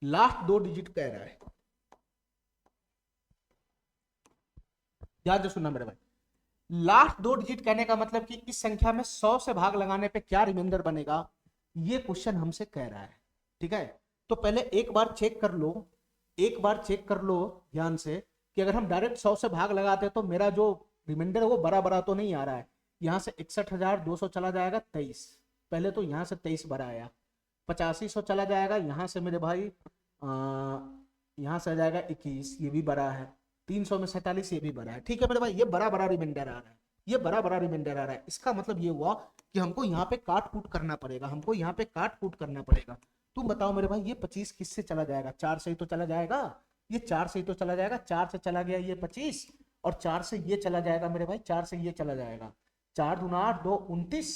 लास्ट दो डिजिट कह रहा है, ध्यान से सुनना मेरे भाई, लास्ट दो डिजिट कहने का मतलब कि इस संख्या में 100 से भाग लगाने पे क्या रिमाइंडर बनेगा, ये क्वेश्चन हमसे कह रहा है। ठीक है, तो पहले एक बार चेक कर लो, एक बार चेक कर लो ध्यान से कि अगर हम डायरेक्ट 100 से भाग लगाते तो मेरा जो रिमाइंडर वो बड़ा बड़ा तो नहीं आ रहा है। यहाँ से 61,200 चला जाएगा 23, पहले तो यहाँ से 23 बड़ा आया। 8500 चला जाएगा यहाँ से मेरे भाई, यहाँ से आ जाएगा 21, ये भी बड़ा है। 300 में 47, ये भी बड़ा है। ठीक है मेरे भाई, ये बड़ा बड़ा रिमाइंडर आ रहा है, ये बड़ा बड़ा रिमाइंडर आ रहा है। इसका मतलब ये हुआ कि हमको यहाँ पे काट कूट करना पड़ेगा, हमको यहाँ पे काट कूट करना पड़ेगा। तुम बताओ मेरे भाई, ये 25 किससे चला जाएगा? 4 से ही तो चला जाएगा, ये 4 से ही तो चला जाएगा। 4 से चला गया ये 25, और 4 से ये चला जाएगा मेरे भाई, 4 से ये चला जाएगा। 4 दूना 8, 2 29,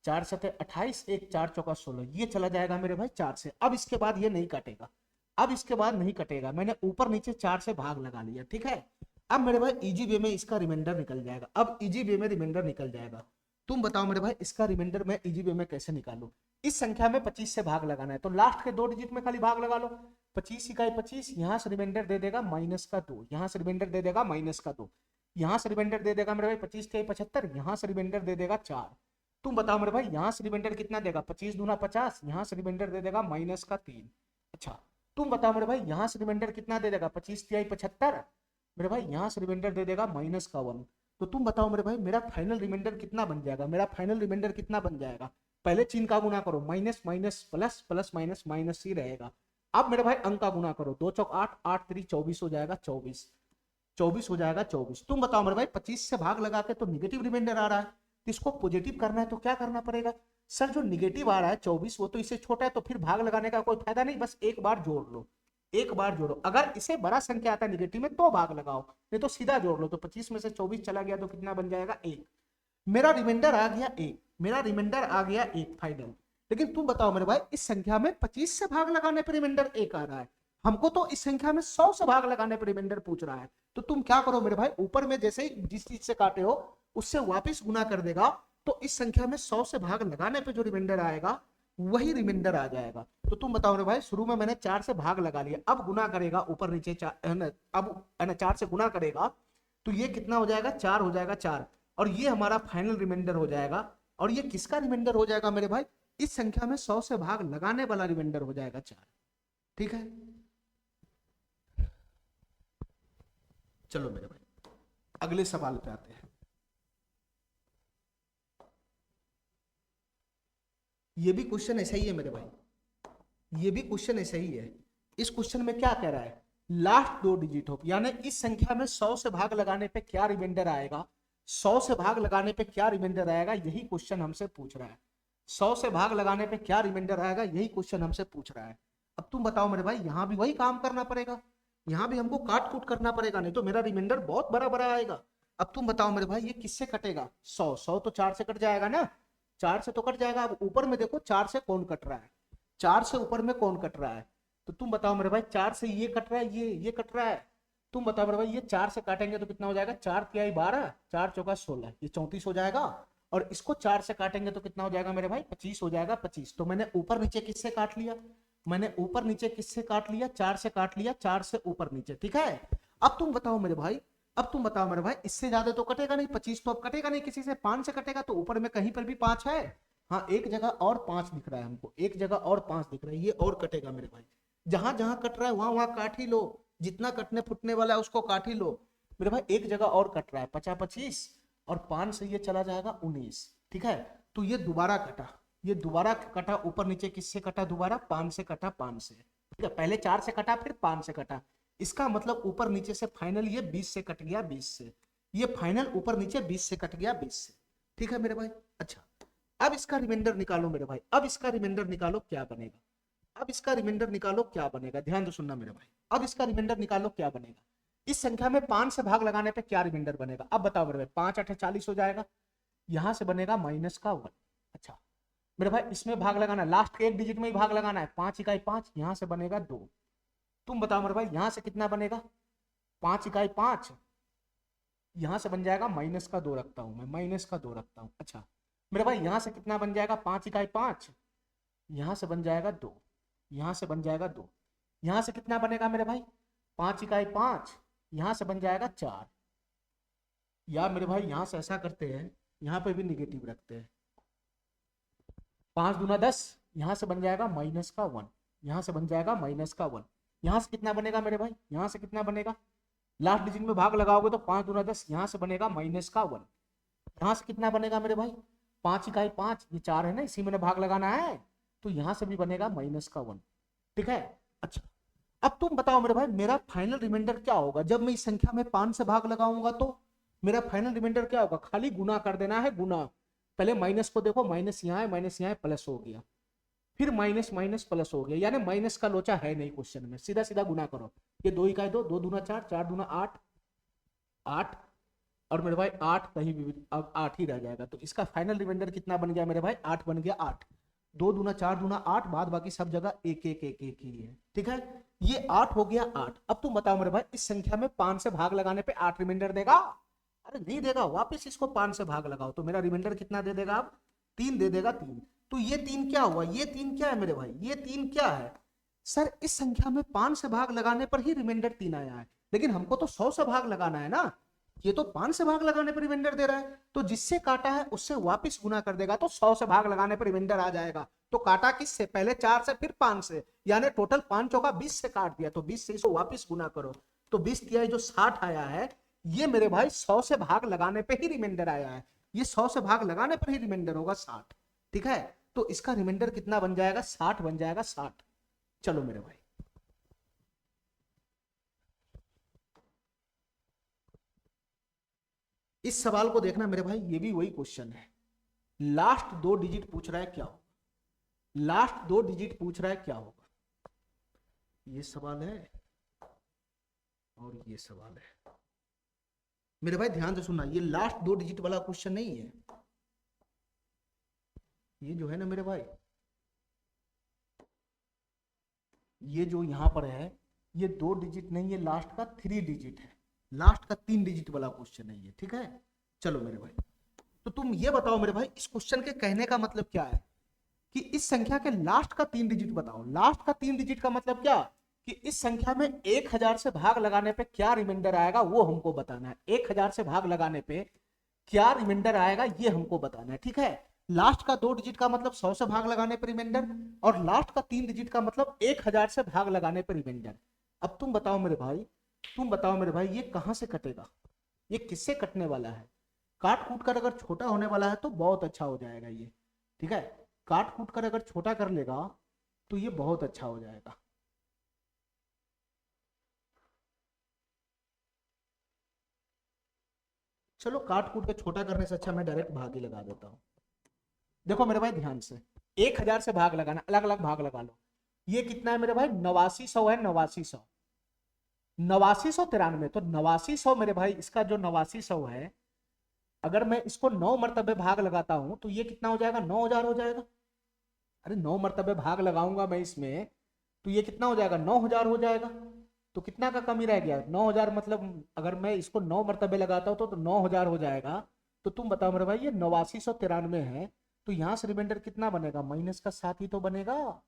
4 सते 28, 1 4 चौका 16, ये चला जाएगा मेरे भाई 4 से। अब इसके बाद ये नहीं कटेगा, अब इसके बाद नहीं कटेगा। मैंने ऊपर नीचे 4 से भाग लगा लिया, ठीक है। अब मेरे भाई इजी वे में इसका रिमाइंडर निकल जाएगा, अब इजी वे में रिमाइंडर निकल जाएगा। तुम बताओ मेरे भाई, इसका रिमाइंडर मैं इजी वे में कैसे निकालूं? इस संख्या में 25 से भाग लगाना है, तो लास्ट के 2 डिजिट में खाली भाग लगा लो। 25 इकाई 25, यहाँ से रिमाइंडर दे देगा -2, यहाँ से रिमाइंडर दे देगा -2, यहाँ से रिमाइंडर दे देगा मेरे भाई 25 के 75, यहाँ से रिमाइंडर दे देगा 4। तुम बताओ मेरे भाई, यहाँ से रिमाइंडर कितना देगा? 25 दूना 50, यहाँ से रिमाइंडर दे देगा -3। अच्छा, तुम बताओ मेरे भाई, यहाँ से रिमाइंडर कितना दे देगा? 25 तिहाई 75, मेरे भाई यहाँ से रिमाइंडर दे देगा -1। तो तुम बताओ मेरे भाई, मेरा फाइनल रिमाइंडर कितना बन जाएगा? मेरा फाइनल रिमाइंडर कितना बन जाएगा? पहले चिन्ह का गुना करो, minus minus plus, plus minus minus ही रहेगा। अब मेरे भाई अंक का गुना करो, 2 चौक 8, 8 3 24 हो जाएगा 24, 24 हो जाएगा 24। तुम बताओ मेरे भाई, 25 से भाग लगा के तो निगेटिव रिमाइंडर आ रहा है, तो इसको पॉजिटिव करना है तो क्या करना पड़ेगा? सर जो निगेटिव आ रहा है 24, वो तो इससे छोटा है, तो फिर भाग लगाने का कोई फायदा नहीं, बस एक बार जोड़ लो, एक बार जोड़ो। अगर इसे बड़ा संख्या आता है निगेटिव में तो भाग लगाओ, नहीं तो सीधा जोड़ लो। तो 25 में से 24 चला गया तो कितना बन जाएगा? 1। मेरा रिमाइंडर आ गया 1, मेरा रिमाइंडर आ गया 1 फाइनल। लेकिन तुम बताओ मेरे भाई, इस संख्या में 25 से भाग लगाने पर रिमाइंडर 1 आ रहा है, हमको तो इस संख्या में 100 से भाग लगाने पर रिमाइंडर पूछ रहा है। तो तुम क्या करो मेरे भाई, ऊपर में जैसे ही जिस चीज से काटे हो उससे वापस गुना कर देगा, तो इस संख्या में 100 से भाग लगाने पर जो रिमाइंडर आएगा वही रिमाइंडर आ जाएगा। तो तुम बताओ रे भाई, शुरू में मैंने 4 से भाग लगा लिया, अब गुना करेगा ऊपर नीचे 4, अब 4 से गुना करेगा तो ये कितना हो जाएगा? 4 हो जाएगा 4, और ये हमारा फाइनल रिमाइंडर हो जाएगा। और ये किसका रिमाइंडर हो जाएगा मेरे भाई? इस संख्या में 100 से भाग लगाने वाला रिमाइंडर हो जाएगा 4। ठीक है, चलो मेरे भाई अगले सवाल पे आते हैं। ये भी क्वेश्चन ऐसा ही है मेरे भाई, ये भी क्वेश्चन ऐसा ही है। इस क्वेश्चन में क्या कह रहा है? लास्ट 2 डिजिट हो, यानी इस संख्या में 100 से भाग लगाने पे क्या रिमाइंडर आएगा, 100 से भाग लगाने पे क्या रिमाइंडर आएगा, यही क्वेश्चन हमसे पूछ रहा है। 100 से भाग लगाने पे क्या रिमाइंडर आएगा, यही क्वेश्चन हमसे पूछ रहा है। अब तुम बताओ मेरे भाई, यहाँ भी वही काम करना पड़ेगा, यहाँ भी हमको काट कूट करना पड़ेगा, नहीं तो मेरा रिमाइंडर बहुत बड़ा बड़ा आएगा। अब तुम बताओ मेरे भाई, ये किससे कटेगा? 100 तो 4 से कट जाएगा ना, 4 से तो कट जाएगा। अब ऊपर में देखो 4 से कौन कट रहा है, 4 से ऊपर में कौन कट रहा है? तो तुम बताओ मेरे भाई, 4 से ये कट रहा है, ये कट रहा है। तुम बताओ मेरे भाई, ये 4 से काटेंगे तो कितना हो जाएगा? 4 तिहाई 12, 4 चौका 16, ये 34 हो जाएगा। और इसको 4 से काटेंगे तो कितना हो जाएगा मेरे भाई? 25 हो जाएगा 25। तो मैंने ऊपर नीचे किससे काट लिया? मैंने ऊपर नीचे किससे काट लिया? 4 से काट लिया, 4 से ऊपर नीचे। ठीक है, अब तुम बताओ मेरे भाई, अब तुम बताओ मेरे भाई, इससे ज्यादा तो कटेगा नहीं, 25 तो अब कटेगा नहीं किसी से। 5 से कटेगा तो ऊपर में कहीं पर भी 5 है, हाँ एक जगह और 5 दिख रहा है हमको, एक जगह और 5 दिख रहा है, ये और कटेगा मेरे भाई। जहां जहां कट रहा है वहां वहां काट ही लो, जितना कटने फुटने वाला है उसको काट ही लो मेरे भाई। एक जगह और कट रहा है, 50 25, और 5 से ये चला जाएगा 19। ठीक है, तो ये दोबारा कटा, ये दोबारा कटा, ऊपर नीचे किससे कटा? दोबारा 5 से कटा, 5 से। ठीक है, पहले 4 से कटा फिर 5 से कटा, इसका मतलब ऊपर नीचे से फाइनल ये 20 से कट गया, 20 से। ये फाइनल ऊपर नीचे 20 से कट गया, 20 से। ठीक है मेरे भाई, अच्छा अब इसका रिमाइंडर निकालो मेरे भाई, अब इसका रिमाइंडर निकालो क्या बनेगा, अब इसका रिमाइंडर निकालो क्या बनेगा, ध्यान दो सुनना मेरे भाई। अब इसका रिमाइंडर निकालो क्या बनेगा, इस संख्या में 5 से भाग लगाने पे क्या रिमाइंडर बनेगा। अब बताओ मेरे भाई, 5 8 40 हो जाएगा, यहां से बनेगा -1। अच्छा मेरे भाई, इसमें भाग लगाना, लास्ट के एक डिजिट में ही भाग लगाना है, 5 इकाई 5, यहां से बनेगा 2। तुम बताओ मेरे भाई, यहां से कितना बनेगा? 5 इकाई 5, यहां से बन जाएगा -2 रखता हूं मैं, -2 रखता हूं। अच्छा मेरे भाई, यहां से कितना बन जाएगा? 5 इकाई 5, यहां से बन जाएगा 2, यहां से बन जाएगा 2, यहां से कितना बनेगा मेरे भाई? 5 इकाई 5, यहां से बन जाएगा 4। या मेरे भाई यहां से ऐसा करते हैं, यहां पे भी निगेटिव रखते हैं, 5 दूना 10, यहां से बन जाएगा -1, यहां से बन जाएगा -1। यहां से कितना बनेगा मेरे भाई? यहां से कितना बनेगा? लास्ट डिजिट में भाग लगाओगे तो 5 दूना 10, यहां से बनेगा माइनस का 1। यहां से कितना बनेगा मेरे भाई, 5 इकाई 5, ये 4 है ना, इसी में भाग लगाना है, तो यहां से भी बनेगा माइनस का 1। ठीक है। अच्छा, अब तुम बताओ मेरे भाई मेरा फाइनल रिमाइंडर क्या होगा जब मैं इस संख्या में 5 से भाग लगाऊंगा, तो मेरा फाइनल रिमाइंडर क्या होगा, खाली गुना कर देना है, गुना। पहले माइनस को देखो, माइनस यहाँ है, माइनस यहाँ है, प्लस हो गया, फिर माइनस माइनस प्लस हो गया, यानी माइनस का लोचा है नहीं क्वेश्चन में, सीधा सीधा गुना करो। ये 2 इकाई 2, 2 दूना 4, 4 दूना 8, 8, और मेरे भाई 8 कहीं भी अब 8 ही रह जाएगा, तो इसका फाइनल रिमाइंडर कितना बन गया मेरे भाई, 8 बन गया, 8। 2 दूना 4 दूना 8, बाद बाकी सब जगह 1 1 1 1 ही है। ठीक है, ये 8 हो गया 8। अब तुम बताओ मेरे भाई इस संख्या में 5 से भाग लगाने पे 8 रिमाइंडर देगा, अरे नहीं देगा, वापस इसको 5 से भाग लगाओ तो मेरा रिमाइंडर कितना दे देगा, अब 3 दे देगा, 3। तो ये 3 क्या हुआ, ये 3 क्या है मेरे भाई, ये 3 क्या है सर, इस संख्या में 5 से भाग लगाने पर ही रिमाइंडर 3 आया है, लेकिन हमको तो 100 से भाग लगाना है ना, ये तो 5 से भाग लगाने पर रिमाइंडर दे रहा है, तो जिससे काटा है उससे वापस गुना कर देगा, तो 100 से भाग लगाने पर रिमाइंडर आ जाएगा। तो काटा किससे, पहले 4 से फिर 5 से, यानी टोटल 5 चौका 20 से काट दिया, तो 20 से इसको वापस गुना करो, तो 20 दिया जो 60 आया है, ये मेरे भाई 100 से भाग लगाने पे ही रिमाइंडर आया है, ये 100 से भाग लगाने पर ही रिमाइंडर होगा 60। ठीक है, तो इसका रिमाइंडर कितना बन जाएगा, 60 बन जाएगा, 60। चलो मेरे भाई इस सवाल को देखना मेरे भाई, ये भी वही क्वेश्चन है, लास्ट 2 डिजिट पूछ रहा है क्या होगा, लास्ट 2 डिजिट पूछ रहा है क्या होगा, ये सवाल है और ये सवाल है। मेरे भाई ध्यान से सुनना, ये लास्ट 2 डिजिट वाला क्वेश्चन नहीं है, ये जो है ना मेरे भाई, ये जो यहां पर है, ये 2 डिजिट नहीं है, लास्ट का 3 डिजिट है, लास्ट का 3 डिजिट वाला क्वेश्चन है ये। ठीक है, चलो मेरे भाई, तो तुम ये बताओ मेरे भाई इस क्वेश्चन के कहने का मतलब क्या है, कि इस संख्या के लास्ट का 3 डिजिट बताओ। लास्ट का 3 डिजिट का मतलब क्या, कि इस संख्या में 1000 से भाग लगाने पे क्या रिमाइंडर आएगा वो हमको बताना है, 1000 से भाग लगाने पे क्या रिमाइंडर आएगा ये हमको बताना है। ठीक है, लास्ट का 2 डिजिट का मतलब 100 से भाग लगाने पर रिमाइंडर, और लास्ट का 3 डिजिट का मतलब 1000 से भाग लगाने पर रिमाइंडर। अब तुम बताओ मेरे भाई, तुम बताओ मेरे भाई ये कहां से कटेगा, ये किससे कटने वाला है, काट कूट कर अगर छोटा होने वाला है तो बहुत अच्छा हो जाएगा ये। ठीक है, काट कूट कर अगर छोटा कर लेगा तो ये बहुत अच्छा हो जाएगा। चलो काट कूट के छोटा करने से अच्छा मैं डायरेक्ट भाग ही लगा देता हूं। देखो मेरे भाई ध्यान से, 1000 से भाग लगाना, अलग अलग भाग लगा लो। ये कितना है मेरे भाई, 8900 है, 8900, 8993, तो 8900 मेरे भाई, इसका जो 8900 है, अगर मैं इसको 9 मरतबे भाग लगाता हूं तो ये कितना हो जाएगा, 9000 हो जाएगा। अरे 9 मरतबे भाग लगाऊंगा मैं इसमें, तो ये कितना हो जाएगा, 9000 हो जाएगा। तो कितना का कमी रह गया, 9000, मतलब अगर मैं इसको 9 मरतबे लगाता हूँ तो 9000 हो जाएगा। तो तुम बताओ मेरे भाई ये 8993 है, तो यहाँ से रिमाइंडर कितना बनेगा, माइनस का 7 ही तो बनेगा,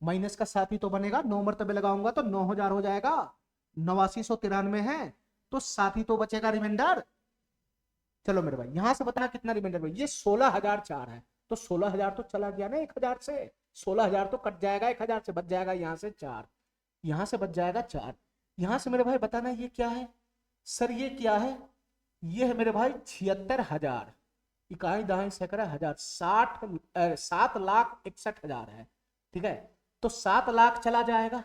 माइनस का 7 ही तो बनेगा, 9 मरतबे लगाऊंगा तो 9000 हो जाएगा, 8993 है तो 7 ही तो बचेगा रिमाइंडर। चलो मेरे भाई यहां से बताना कितना रिमाइंडर भाई, ये 16004 है, तो 16000 तो चला गया ना 1000 से, 16000 तो कट जाएगा 1000 से, बच जाएगा यहाँ से 4, यहाँ से बच जाएगा 4। यहाँ से मेरे भाई बताना ये क्या है, सर ये क्या है, ये है मेरे भाई 76000, इकाई दहाई सैकड़ा हजार, 7,61,000 है। ठीक है, तो 7 लाख चला जाएगा,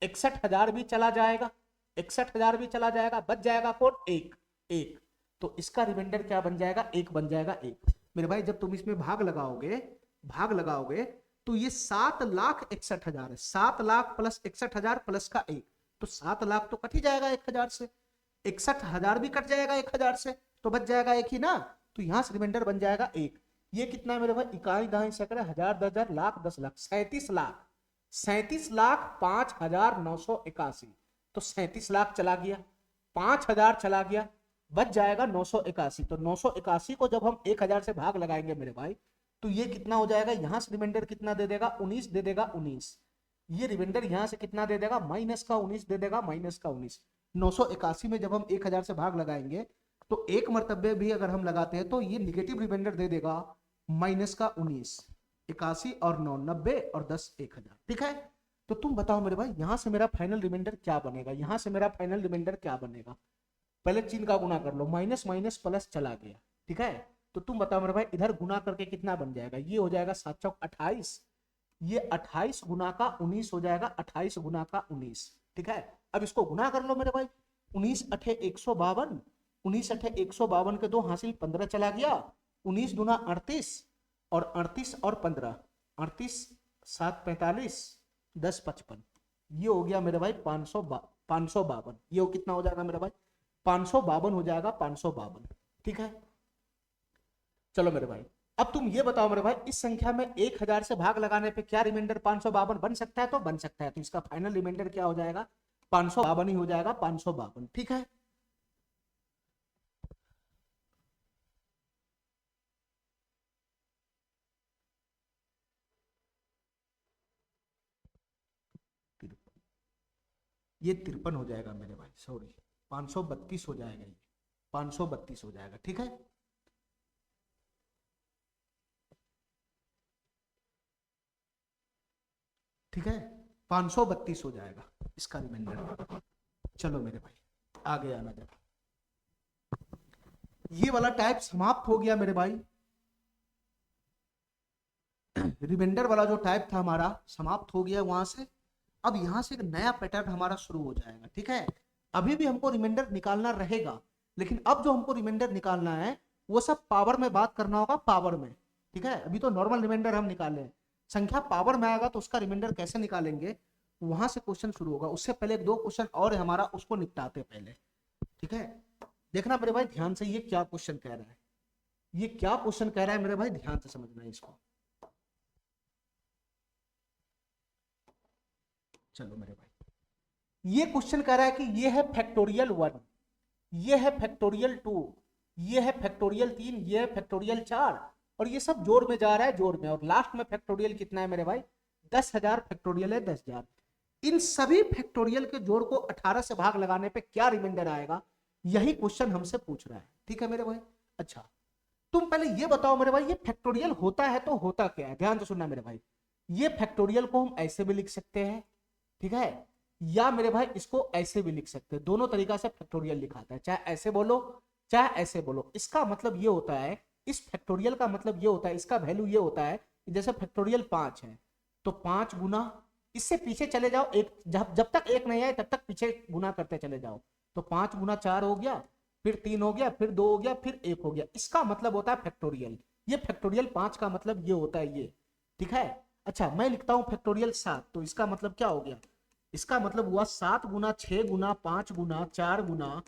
61,000 भी चला जाएगा, 61,000 भी चला जाएगा, बच जाएगा कौन, एक, एक। तो इसका रिमाइंडर क्या बन जाएगा, एक बन जाएगा, एक। मेरे भाई जब तुम इसमें भाग लगाओगे, भाग लगाओगे तो ये 7,61,000 है, 7 लाख प्लस 61,000 प्लस का एक, तो 7 लाख तो कट ही जाएगा 1000 से, 61,000 भी कट जाएगा 1000 से, तो बच जाएगा एक ही ना, तो यहां से रिमाइंडर बन जाएगा एक। ये कितना है मेरे भाई, इकाई दहाई सैकड़ा हजार, 10,000, लाख, 10 लाख, 37 लाख, 37,05,981, तो 37 लाख चला गया, 5000 चला गया, बच जाएगा 981। तो 981 को जब हम 1000 से भाग लगाएंगे मेरे भाई, तो ये कितना हो जाएगा, यहां से रिमाइंडर कितना दे देगा, 19 दे देगा, 19। ये रिमाइंडर यहां से कितना दे देगा, माइनस का 19 दे देगा, माइनस का 19। 981 में जब हम 1000 से भाग लगाएंगे तो एक मरतबे भी अगर हम लगाते हैं तो ये निगेटिव रिमाइंडर दे देगा, माइनस का 19, 81 और 9, 90 और 10, 1000। ठीक है, तो तुम बताओ मेरे भाई यहां से मेरा फाइनल रिमाइंडर क्या बनेगा, यहां से मेरा फाइनल रिमाइंडर क्या बनेगा। पहले चिन्ह का गुना कर लो, माइनस माइनस प्लस चला गया, ठीक है। तो तुम बताओ मेरे भाई इधर गुना करके कितना बन जाएगा, ये हो जाएगा 7 चौक 28, ये 28 गुना का 19 हो जाएगा, 28 गुना का 19, ठीक है। अब इसको गुना कर लो मेरे भाई, 19 अठे 152, 19 अठे 152 के 2 हासिल 15 चला गया, 19 दूना 38 और 38 और 15, 38 7 45 10 55, ये हो गया मेरे भाई 552, ये कितना हो जाएगा मेरे भाई 552 हो जाएगा, 552, ठीक है। चलो मेरे भाई अब तुम ये बताओ मेरे भाई इस संख्या में 1000 से भाग लगाने पे क्या रिमाइंडर 552 बन सकता है, तो बन सकता है, तो इसका फाइनल रिमाइंडर क्या हो जाएगा 552 ही हो जाएगा, 552, ठीक है। ये 53 हो जाएगा मेरे भाई, सॉरी 532 हो जाएगा, ये 532 हो जाएगा, ठीक है। ठीक है 532 हो जाएगा इसका रिमाइंडर। चलो मेरे भाई आगे आना जरा, ये वाला टाइप समाप्त हो गया मेरे भाई, रिमाइंडर वाला जो टाइप था हमारा समाप्त हो गया वहां से। अब यहां से एक नया पैटर्न हमारा शुरू हो जाएगा, ठीक है। अभी भी हमको रिमाइंडर निकालना रहेगा, लेकिन अब जो हमको रिमाइंडर निकालना है वो सब पावर में बात करना होगा, पावर में, ठीक है। अभी तो नॉर्मल रिमाइंडर हम निकाले हैं, संख्या पावर में आएगा तो उसका रिमाइंडर कैसे निकालेंगे वहां से क्वेश्चन शुरू होगा। उससे पहले 2 क्वेश्चन और है हमारा, उसको निपटाते पहले, ठीक है। देखना मेरे भाई ध्यान से, ये क्या क्वेश्चन कह रहा है, ये क्या क्वेश्चन कह रहा है मेरे भाई, ध्यान से समझना है इसको। चलो मेरे भाई ये क्वेश्चन कह रहा है कि ये है फैक्टोरियल 1, ये है फैक्टोरियल 2, ये है फैक्टोरियल 3, ये है फैक्टोरियल 4, और ये सब जोड़ में जा रहा है, जोड़ में, और लास्ट में फैक्टोरियल कितना है मेरे भाई 10,000 फैक्टोरियल है 10,000। इन सभी फैक्टोरियल के जोड़ को 18 से भाग लगाने पे क्या रिमाइंडर आएगा, यही क्वेश्चन हमसे पूछ रहा है, ठीक है मेरे भाई। अच्छा तुम पहले ये बताओ मेरे भाई ये फैक्टोरियल होता है तो होता क्या है, ध्यान से सुनना मेरे भाई। ये फैक्टोरियल को हम ऐसे भी लिख सकते हैं, ठीक है, या मेरे भाई इसको ऐसे भी लिख सकते हैं, दोनों तरीका से फैक्टोरियल लिखाता है, चाहे ऐसे बोलो चाहे ऐसे बोलो। इसका मतलब ये होता है, इस फैक्टोरियल का मतलब ये होता है, इसका वैल्यू ये होता है जैसे फैक्टोरियल 5 है तो 5 गुना, इससे पीछे चले जाओ, एक जब तक एक नहीं आए तब तक पीछे गुना करते चले जाओ, तो 5 गुना 4 हो गया, फिर 3 हो गया, फिर 2 हो गया, फिर 1 हो गया, इसका मतलब होता है फैक्टोरियल। ये फैक्टोरियल 5 का मतलब ये होता है ये, ठीक है। अच्छा मैं लिखता हूं फैक्टोरियल 7, तो इसका मतलब क्या हो गया, इसका मतलब हुआ 7 गुना 6 गुना 5 गुना 4 गुना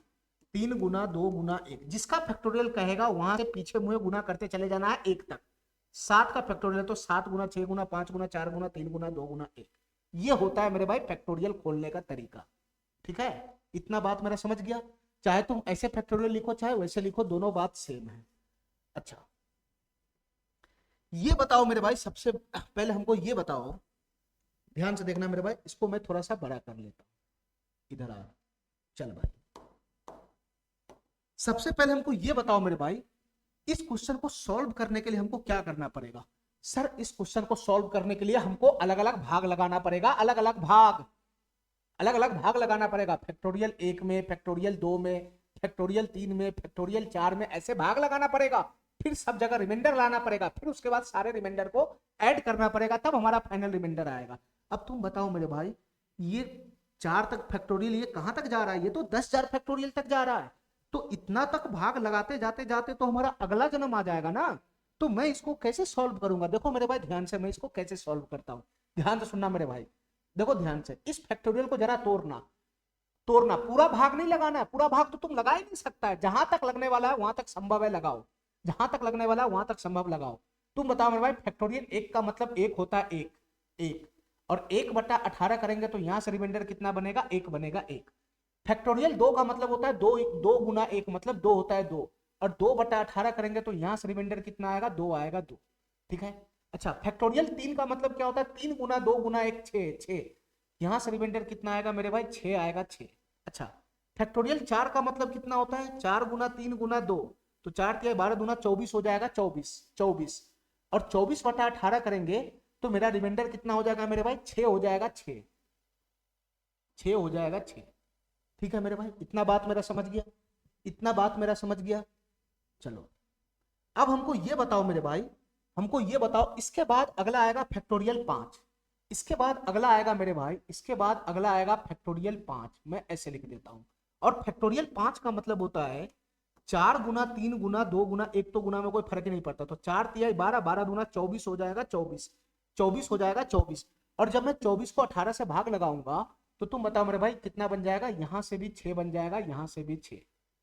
3 गुना 2 गुना 1, जिसका फैक्टोरियल कहेगा वहां से पीछे मुझे गुना करते चले जाना है 1 तक। 7 का फैक्टोरियल तो 7 गुना 6 गुना 5 गुना 4 गुना 3 गुना 2 गुना 1, ये होता है मेरे भाई फैक्टोरियल खोलने का तरीका, ठीक है। इतना बात मेरा समझ गया, चाहे तुम ऐसे फैक्टोरियल लिखो चाहे वैसे लिखो, दोनों बात सेम है। अच्छा ये बताओ मेरे भाई, सबसे पहले हमको ये बताओ, ध्यान से देखना मेरे भाई, इसको मैं थोड़ा सा बड़ा कर लेता हूं, इधर आ, चल भाई। सबसे पहले हमको ये बताओ मेरे भाई, इस क्वेश्चन को सॉल्व करने के लिए हमको क्या करना पड़ेगा। सर इस क्वेश्चन को सॉल्व करने के लिए हमको अलग अलग भाग लगाना पड़ेगा, अलग अलग भाग लगाना पड़ेगा, फैक्टोरियल 1 में, फैक्टोरियल 2 में, फैक्टोरियल 3 में, फैक्टोरियल 4 में, ऐसे भाग लगाना पड़ेगा, फिर सब जगह रिमाइंडर लाना पड़ेगा, फिर उसके बाद सारे रिमाइंडर को ऐड करना पड़ेगा, तब हमारा फाइनल रिमाइंडर आएगा। अब तुम बताओ मेरे भाई ये 4 तक फैक्टोरियल ये कहां तक जा रहा है, ये तो 10,000 फैक्टोरियल तक जा रहा है, तो इतना तक भाग लगाते जाते जाते तो हमारा अगला जन्म आ जाएगा ना, तो मैं इसको कैसे सॉल्व करूंगा। देखो मेरे भाई ध्यान से, मैं इसको कैसे सॉल्व करता हूं, ध्यान से सुनना मेरे भाई, देखो ध्यान से, इस फैक्टोरियल को जरा तोड़ना, पूरा भाग नहीं लगाना है, पूरा भाग तो तुम लगा ही नहीं सकता है, जहां तक लगने वाला है वहां तक संभव है लगाओ, जहां तक लगने वाला है वहां तक संभव लगाओ। तुम बताओ मेरे भाई फैक्टोरियल 1 का मतलब 1 होता है 1 1, और 1/18 करेंगे तो यहां से रिमाइंडर कितना बनेगा 1 बनेगा 1। फैक्टोरियल 2 का मतलब होता है 2 2 गुना 1 मतलब 2 होता है 2, और 2/18 करेंगे तो यहां से रिमाइंडर कितना आएगा 2 आएगा 2, ठीक है। अच्छा फैक्टोरियल 3 का मतलब क्या होता है 3 गुना 2 गुना 1 6, यहां से रिमाइंडर कितना आएगा मेरे भाई 6 आएगा 6। अच्छा फैक्टोरियल 4 का मतलब कितना होता है 4 गुना 3 गुना 2, तो 4 के 12 दूना 24 हो जाएगा 24, और 24/18 करेंगे तो मेरा रिमाइंडर कितना हो जाएगा मेरे भाई 6 हो जाएगा 6 हो जाएगा 6, ठीक है मेरे भाई, इतना बात मेरा समझ गया। इतना बात मेरा समझ गया। चलो अब हमको ये बताओ मेरे भाई, हमको ये बताओ, इसके बाद अगला आएगा फैक्टोरियल 5, इसके बाद अगला आएगा मेरे भाई, इसके बाद अगला आएगा फैक्टोरियल 5। मैं ऐसे लिख देता हूं। और फैक्टोरियल 5 का मतलब होता है 4 गुना 3 गुना 2 गुना 1, तो गुना में कोई फर्क ही नहीं पड़ता। तो 4 तिहाई 12, 12 दूना 24 हो जाएगा, 24 24 हो जाएगा 24। और जब मैं 24 को 18 से भाग लगाऊंगा तो तुम बताओ मेरे भाई कितना बन जाएगा, यहां से भी 6 बन जाएगा, यहां से भी 6।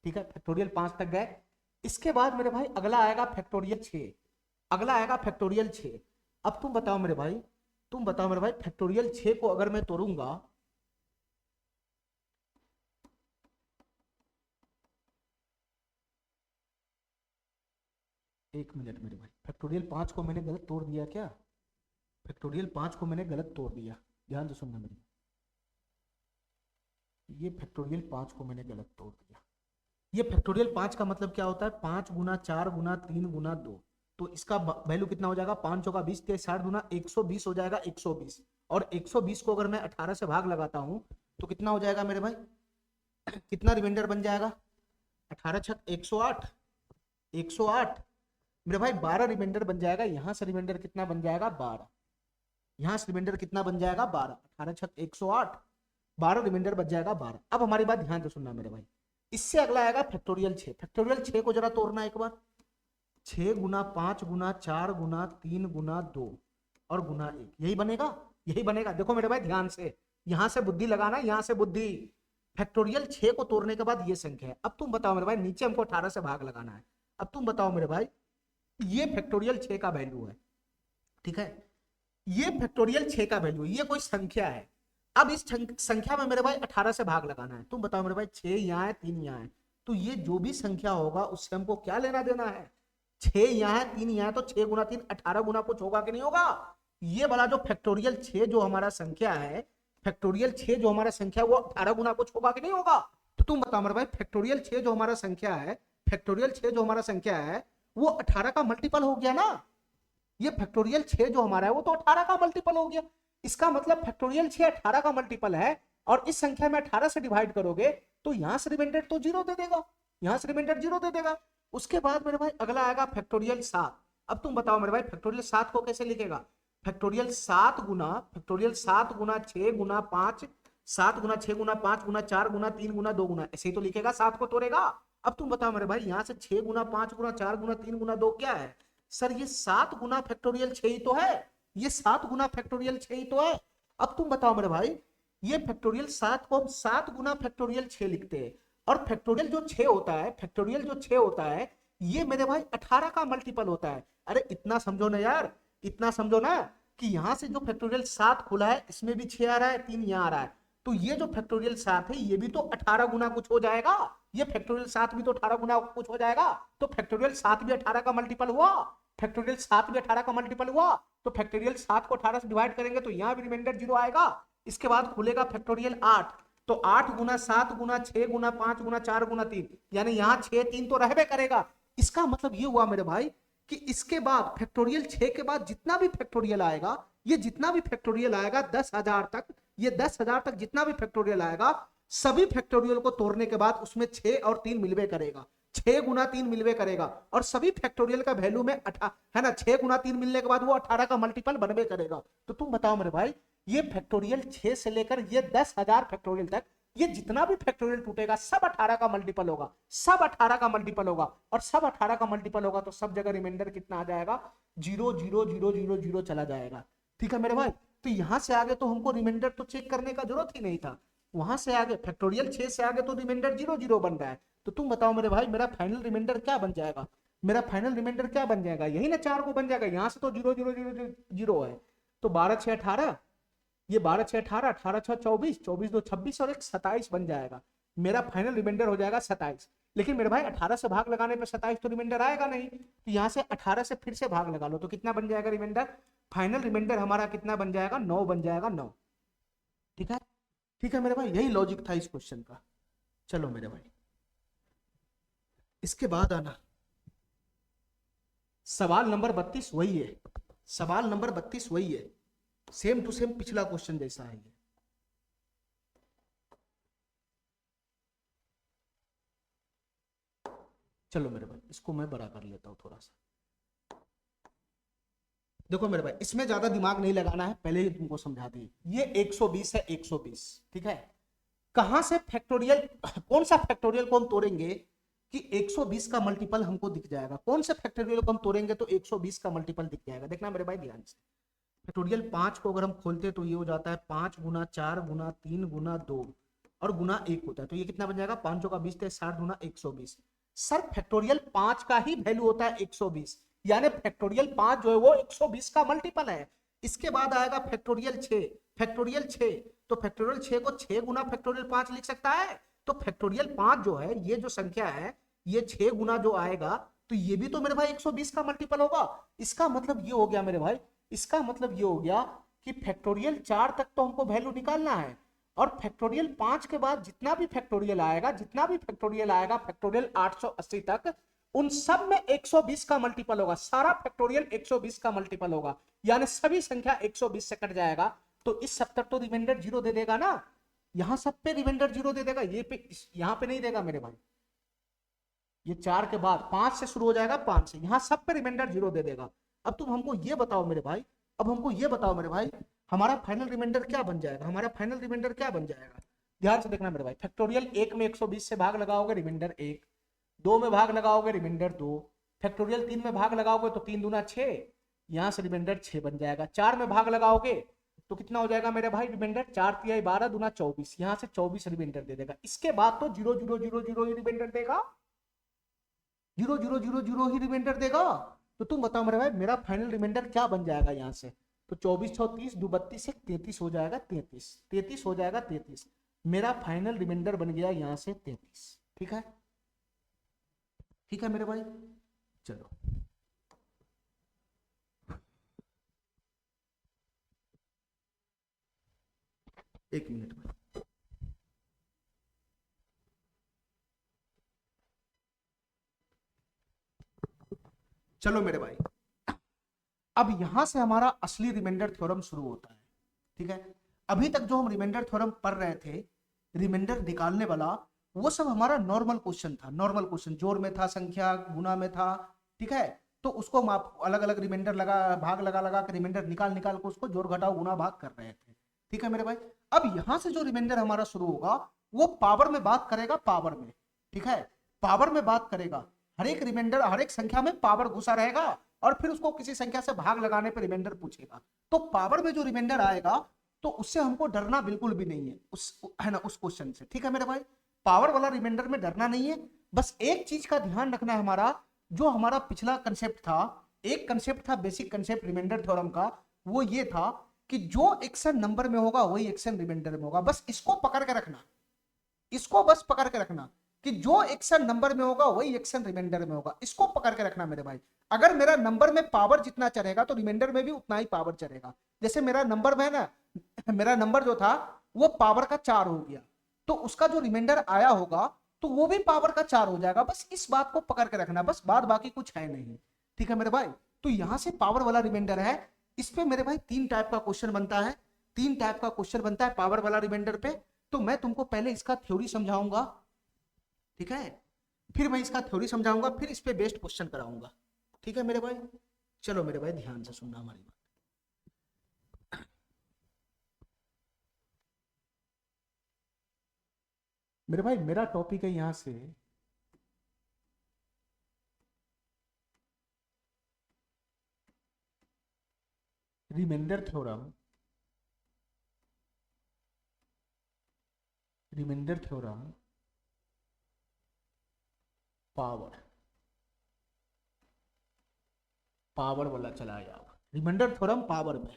ठीक है, फैक्टोरियल 5 तक गए। इसके बाद मेरे भाई अगला आएगा फैक्टोरियल 6, अगला आएगा फैक्टोरियल 6। अब तुम बताओ मेरे भाई, तुम बताओ मेरे भाई फैक्टोरियल 6 को अगर मैं तोड़ूंगा, एक मिनट मेरे भाई, फैक्टोरियल 5 को मैंने गलत तोड़ दिया क्या? फैक्टोरियल 5 को मैंने गलत तोड़ दिया, ध्यान से सुनना मेरी। ये फैक्टोरियल 5 को मैंने गलत तोड़ दिया। ये फैक्टोरियल 5 का मतलब क्या होता है, 5 गुना 4 गुना 3 गुना 2। तो इसका वैल्यू कितना हो जाएगा, 5 चौका 20, 60 गुना 120 हो जाएगा, 120। और 120 को अगर मैं 18 से भाग लगाता हूं तो कितना हो जाएगा मेरे भाई, कितना रिमाइंडर बन जाएगा, 18 छक 108, 108 मेरे भाई 12 रिमाइंडर बन जाएगा। यहां से रिमाइंडर कितना बन जाएगा, 12। यहां से रिमाइंडर कितना बन जाएगा, 12। 18 छक 108, 12 रिमाइंडर बच जाएगा 12। अब हमारी बात ध्यान से सुनना मेरे भाई, इससे अगला आएगा फैक्टोरियल 6। फैक्टोरियल 6 को जरा तोड़ना एक बार, 6 गुना 5 गुना 4 गुना 3 गुना 2 और गुना 1, यही बनेगा, यही बनेगा। देखो मेरे भाई ध्यान से, यहां से बुद्धि लगाना, यहां से बुद्धि। फैक्टोरियल 6 को तोड़ने के बाद ये संख्या है। अब तुम बताओ मेरे भाई, नीचे हमको 18 से भाग लगाना है। अब तुम बताओ मेरे भाई, ये फैक्टोरियल 6 का वैल्यू है, ठीक है, ये फैक्टोरियल 6 का वैल्यू, ये कोई संख्या है। अब इस संख्या में मेरे भाई 18 से भाग लगाना है। तुम बताओ मेरे भाई, 6 यहाँ है 3 यहाँ है, तो ये जो भी संख्या होगा उससे हमको क्या लेना देना है, 6 यहाँ है 3 यहाँ है, तो 6 गुना 3 18 गुना कुछ होगा कि नहीं होगा। ये वाला जो फैक्टोरियल 6 जो हमारा संख्या है, फैक्टोरियल 6 जो हमारा संख्या वो 18 गुना कुछ होगा कि नहीं होगा। तो तुम बताओ मेरे भाई, फैक्टोरियल 6 जो हमारा संख्या है, फैक्टोरियल 6 जो हमारा संख्या है वो 18 का मल्टीपल हो गया ना। ये फैक्टोरियल 6 जो हमारा है वो तो 18 का मल्टीपल हो गया। इसका मतलब फैक्टोरियल 6 18 का मल्टीपल है, और इस संख्या में 18 से डिवाइड करोगे तो यहां से रिमाइंडर तो 0 दे देगा, यहां से रिमाइंडर 0 दे देगा। उसके बाद मेरे भाई अगला आएगा फैक्टोरियल 7। अब तुम बताओ मेरे भाई फैक्टोरियल 7 को कैसे लिखेगा, फैक्टोरियल 7 गुना, फैक्टोरियल 7 गुना 6 गुना 5, 7 गुना 6 गुना 5 गुना 4 गुना 3 गुना 2 गुना, ऐसे ही तो लिखेगा, 7 को तोड़ेगा। अब तुम बताओ मेरे भाई, यहां से 6 गुना 5 गुना 4 गुना 3 गुना 2 क्या है, सर ये 7 गुना फैक्टोरियल 6 ही तो है, ये 7 गुना फैक्टोरियल 6 ही तो है। अब तुम बताओ मेरे भाई, ये फैक्टोरियल 7 को हम 7 गुना फैक्टोरियल 6 लिखते हैं, और फैक्टोरियल जो 6 होता है, फैक्टोरियल जो 6 होता है ये मेरे भाई 18 का मल्टीपल होता है। अरे इतना समझो ना यार, इतना समझो ना कि यहां से जो फैक्टोरियल 7 खुला है इसमें भी 6 आ रहा है, 3 यहां आ रहा है, तो ये जो फैक्टोरियल 7 है ये भी तो 18 गुना कुछ हो जाएगा, ये फैक्टोरियल 7 भी तो 18 गुना कुछ हो जाएगा। तो फैक्टोरियल 7 भी 18 का मल्टीपल हुआ, फैक्टोरियल 7 भी 18 का मल्टीपल हुआ। तो फैक्टोरियल 7 को 18 से डिवाइड करेंगे तो यहां भी रिमाइंडर 0 आएगा। इसके बाद खुलेगा फैक्टोरियल 8, तो 8 गुना 7 गुना 6 गुना 5 गुना 4 गुना 3, यानी यहां 6 3 तो रहबे करेगा। इसका मतलब ये हुआ मेरे भाई कि इसके बाद फैक्टोरियल 6 के बाद जितना भी फैक्टोरियल आएगा, ये जितना भी फैक्टोरियल आएगा 10,000 तक, ये 10,000 तक जितना भी फैक्टोरियल आएगा, सभी फैक्टोरियल को तोड़ने के बाद उसमें 6 और 3 मिलवे करेगा, 6 गुना 3 मिलवे करेगा, और सभी फैक्टोरियल का वैल्यू में है ना, 6 गुना 3 मिलने के बाद वो 18 का मल्टीपल बनवे करेगा। तो तुम बताओ मेरे भाई, ये फैक्टोरियल 6 से लेकर ये 10,000 फैक्टोरियल तक, ये जितना भी फैक्टोरियल टूटेगा सब 18 का मल्टीपल होगा, सब 18 का मल्टीपल होगा, और सब 18 का मल्टीपल होगा तो सब जगह रिमाइंडर कितना आ जाएगा, 0 0 0 0 0 चला जाएगा। ठीक है मेरे भाई, तो यहां से आगे तो हमको रिमाइंडर तो चेक करने का जरूरत ही नहीं था, वहां से आगे फैक्टोरियल 6 से आगे तो रिमाइंडर 0 0 बन रहा है। तो तुम बताओ मेरे भाई, मेरा फाइनल रिमाइंडर क्या बन जाएगा, मेरा फाइनल रिमाइंडर क्या बन जाएगा, यही ना 4 को बन जाएगा, यहां से तो 0 0 0 0 है, तो 12 6 18, ये 12 6 18, 18 6 24, 24 2 26 और एक 27 बन जाएगा। मेरा फाइनल रिमाइंडर हो जाएगा 27। लेकिन मेरे भाई 18 से भाग लगाने पे 27 तो रिमाइंडर आएगा नहीं, तो यहाँ से 18 से फिर से भाग लगा लो तो कितना बन जाएगा रिमाइंडर, फाइनल रिमाइंडर हमारा कितना बन जाएगा, 9 बन जाएगा, 9। ठीक है, ठीक है मेरे भाई, यही लॉजिक था इस क्वेश्चन का। चलो मेरे भाई, इसके बाद आना सवाल नंबर 32 वही है, सवाल नंबर 32 वही है, सेम टू सेम पिछला क्वेश्चन जैसा है ये। चलो मेरे भाई इसको मैं बड़ा कर लेता हूँ थोड़ा सा। देखो मेरे भाई इसमें ज्यादा दिमाग नहीं लगाना है, पहले ही तुमको समझा दी। ये 120 है, 120, ठीक है। कहां से फैक्टोरियल, कौन सा फैक्टोरियल को हम तोड़ेंगे कि 120 का मल्टीपल हमको दिख जाएगा? कौन से फैक्टोरियल को हम तोड़ेंगे तो 120 का मल्टीपल दिख जाएगा? देखना मेरे भाई ध्यान से। फैक्टोरियल 5 को अगर हम खोलते तो ये हो जाता है 5 गुना 4 गुना 3 गुना 2 और गुना 1 होता है, तो ये कितना बन जाएगा? 5 का 20 60 गुना 120। सर फैक्टोरियल 5 का ही वैल्यू होता है 120, यानी फैक्टोरियल 5 जो है वो 120 का मल्टीपल है। इसके बाद आएगा फैक्टोरियल 6, फैक्टोरियल 6, तो फैक्टोरियल 6 को 6 गुना फैक्टोरियल 5 लिख सकता है। तो फैक्टोरियल 5 जो है, ये जो संख्या है, ये 6 गुना जो आएगा, तो ये भी तो मेरे भाई 120 का मल्टीपल होगा। इसका मतलब ये हो गया मेरे भाई, इसका मतलब ये हो गया कि फैक्टोरियल 4 तक तो हमको वैल्यू निकालना है, और फैक्टोरियल 5 के बाद जितना भी फैक्टोरियल आएगा, जितना भी फैक्टोरियल आएगा फैक्टोरियल 880 तक, उन सब में 120 का मल्टीपल होगा। सारा फैक्टोरियल 120 का मल्टीपल होगा, यानी सभी संख्या 120 से कट जाएगा। तो इस सब तक तो रिमाइंडर 0 दे देगा ना, यहां सब पे रिमाइंडर 0 दे देगा, ये पे यहां पे नहीं देगा मेरे भाई। ये 4 के बाद 5 से शुरू हो जाएगा, 5 से यहां सब पे रिमाइंडर 0 दे देगा। अब तुम हमको ये बताओ मेरे भाई, अब हमको ये बताओ मेरे भाई, हमारा फाइनल रिमाइंडर क्या बन जाएगा? हमारा फाइनल रिमाइंडर क्या बन जाएगा? ध्यान से देखना मेरे भाई। फैक्टोरियल 1 में 120 से भाग लगाओगे, रिमाइंडर 1, 2 में भाग लगाओगे, रिमाइंडर 2, फैक्टोरियल 3 में भाग लगाओगे तो 3 दूना 6, यहां से रिमाइंडर 6 बन जाएगा। 4 में भाग लगाओगे तो कितना हो जाएगा मेरे भाई रिमाइंडर? 4 तिहाई 12 दूना 24, यहां से 24 रिमाइंडर दे देगा। इसके बाद तो 0 0 0 0 ही रिमाइंडर देगा, 0 0 0 0 ही रिमाइंडर देगा। तो तुम बताओ मेरे भाई मेरा फाइनल रिमाइंडर क्या बन जाएगा यहाँ से? तो 24 6 30 2 32 से 33 हो जाएगा, 33 33 हो जाएगा, 33 मेरा फाइनल रिमाइंडर बन गया यहाँ से 33। ठीक है, ठीक है मेरे भाई। चलो एक मिनट में, चलो मेरे भाई अब यहां से हमारा असली रिमाइंडर थ्योरम शुरू होता है। ठीक है, अभी तक जो हम रिमाइंडर थ्योरम पढ़ रहे थे, रिमाइंडर निकालने वाला, वो सब हमारा नॉर्मल क्वेश्चन था। नॉर्मल क्वेश्चन जोड़ में था, संख्या गुना में था। ठीक है, तो उसको हम आप अलग अलग रिमाइंडर लगा, भाग लगा लगा के रिमाइंडर निकाल निकाल के उसको जोड़ घटाओ गुना भाग कर रहे थे। ठीक है मेरे भाई, अब यहां से जो रिमाइंडर हमारा शुरू होगा वो पावर में बात करेगा, पावर में। ठीक है, पावर में बात करेगा, हर एक रिमाइंडर, हर एक संख्या में पावर घुसा रहेगा, और फिर उसको किसी संख्या से भाग लगाने पर रिमाइंडर पूछेगा। तो पावर में जो रिमाइंडर आएगा तो उससे हमको डरना बिल्कुल भी नहीं है, उस है ना, उस क्वेश्चन से। ठीक है मेरे भाई, पावर वाला रिमाइंडर में डरना नहीं है। बस एक चीज का ध्यान रखना है, हमारा जो हमारा पिछला कंसेप्ट था, एक कंसेप्ट था बेसिक कंसेप्ट रिमाइंडर थ्योरम का, वो ये था कि जो एक्शन नंबर में होगा वही एक्शन रिमाइंडर में होगा। बस इसको पकड़ के रखना, इसको बस पकड़ के रखना कि जो एक्शन नंबर में होगा वही एक्शन रिमाइंडर में होगा। इसको पकड़ के रखना मेरे भाई। अगर मेरा नंबर में पावर जितना चढ़ेगा तो रिमाइंडर में भी उतना ही पावर चढ़ेगा। जैसे मेरा नंबर में है ना, मेरा नंबर जो था वो पावर का 4 हो गया, तो उसका जो रिमाइंडर आया होगा तो वो भी पावर का 4 हो जाएगा। बस इस बात को पकड़ के रखना, बस बात बाकी कुछ है नहीं। ठीक है मेरे भाई, तो यहां से पावर वाला रिमाइंडर है। इस पे मेरे भाई 3 टाइप का क्वेश्चन बनता है, 3 टाइप का क्वेश्चन बनता है पावर वाला रिमाइंडर पे। तो मैं तुमको पहले इसका थ्योरी समझाऊंगा, ठीक है, फिर मैं इसका थ्योरी समझाऊंगा, फिर इस पे बेस्ड क्वेश्चन कराऊंगा। ठीक है मेरे भाई, चलो मेरे भाई ध्यान से सुनना हमारी बात। मेरे भाई मेरा टॉपिक है यहां से remainder theorem, remainder theorem power, power वाला चला जाओ, रिमाइंडर थ्योरम पावर में।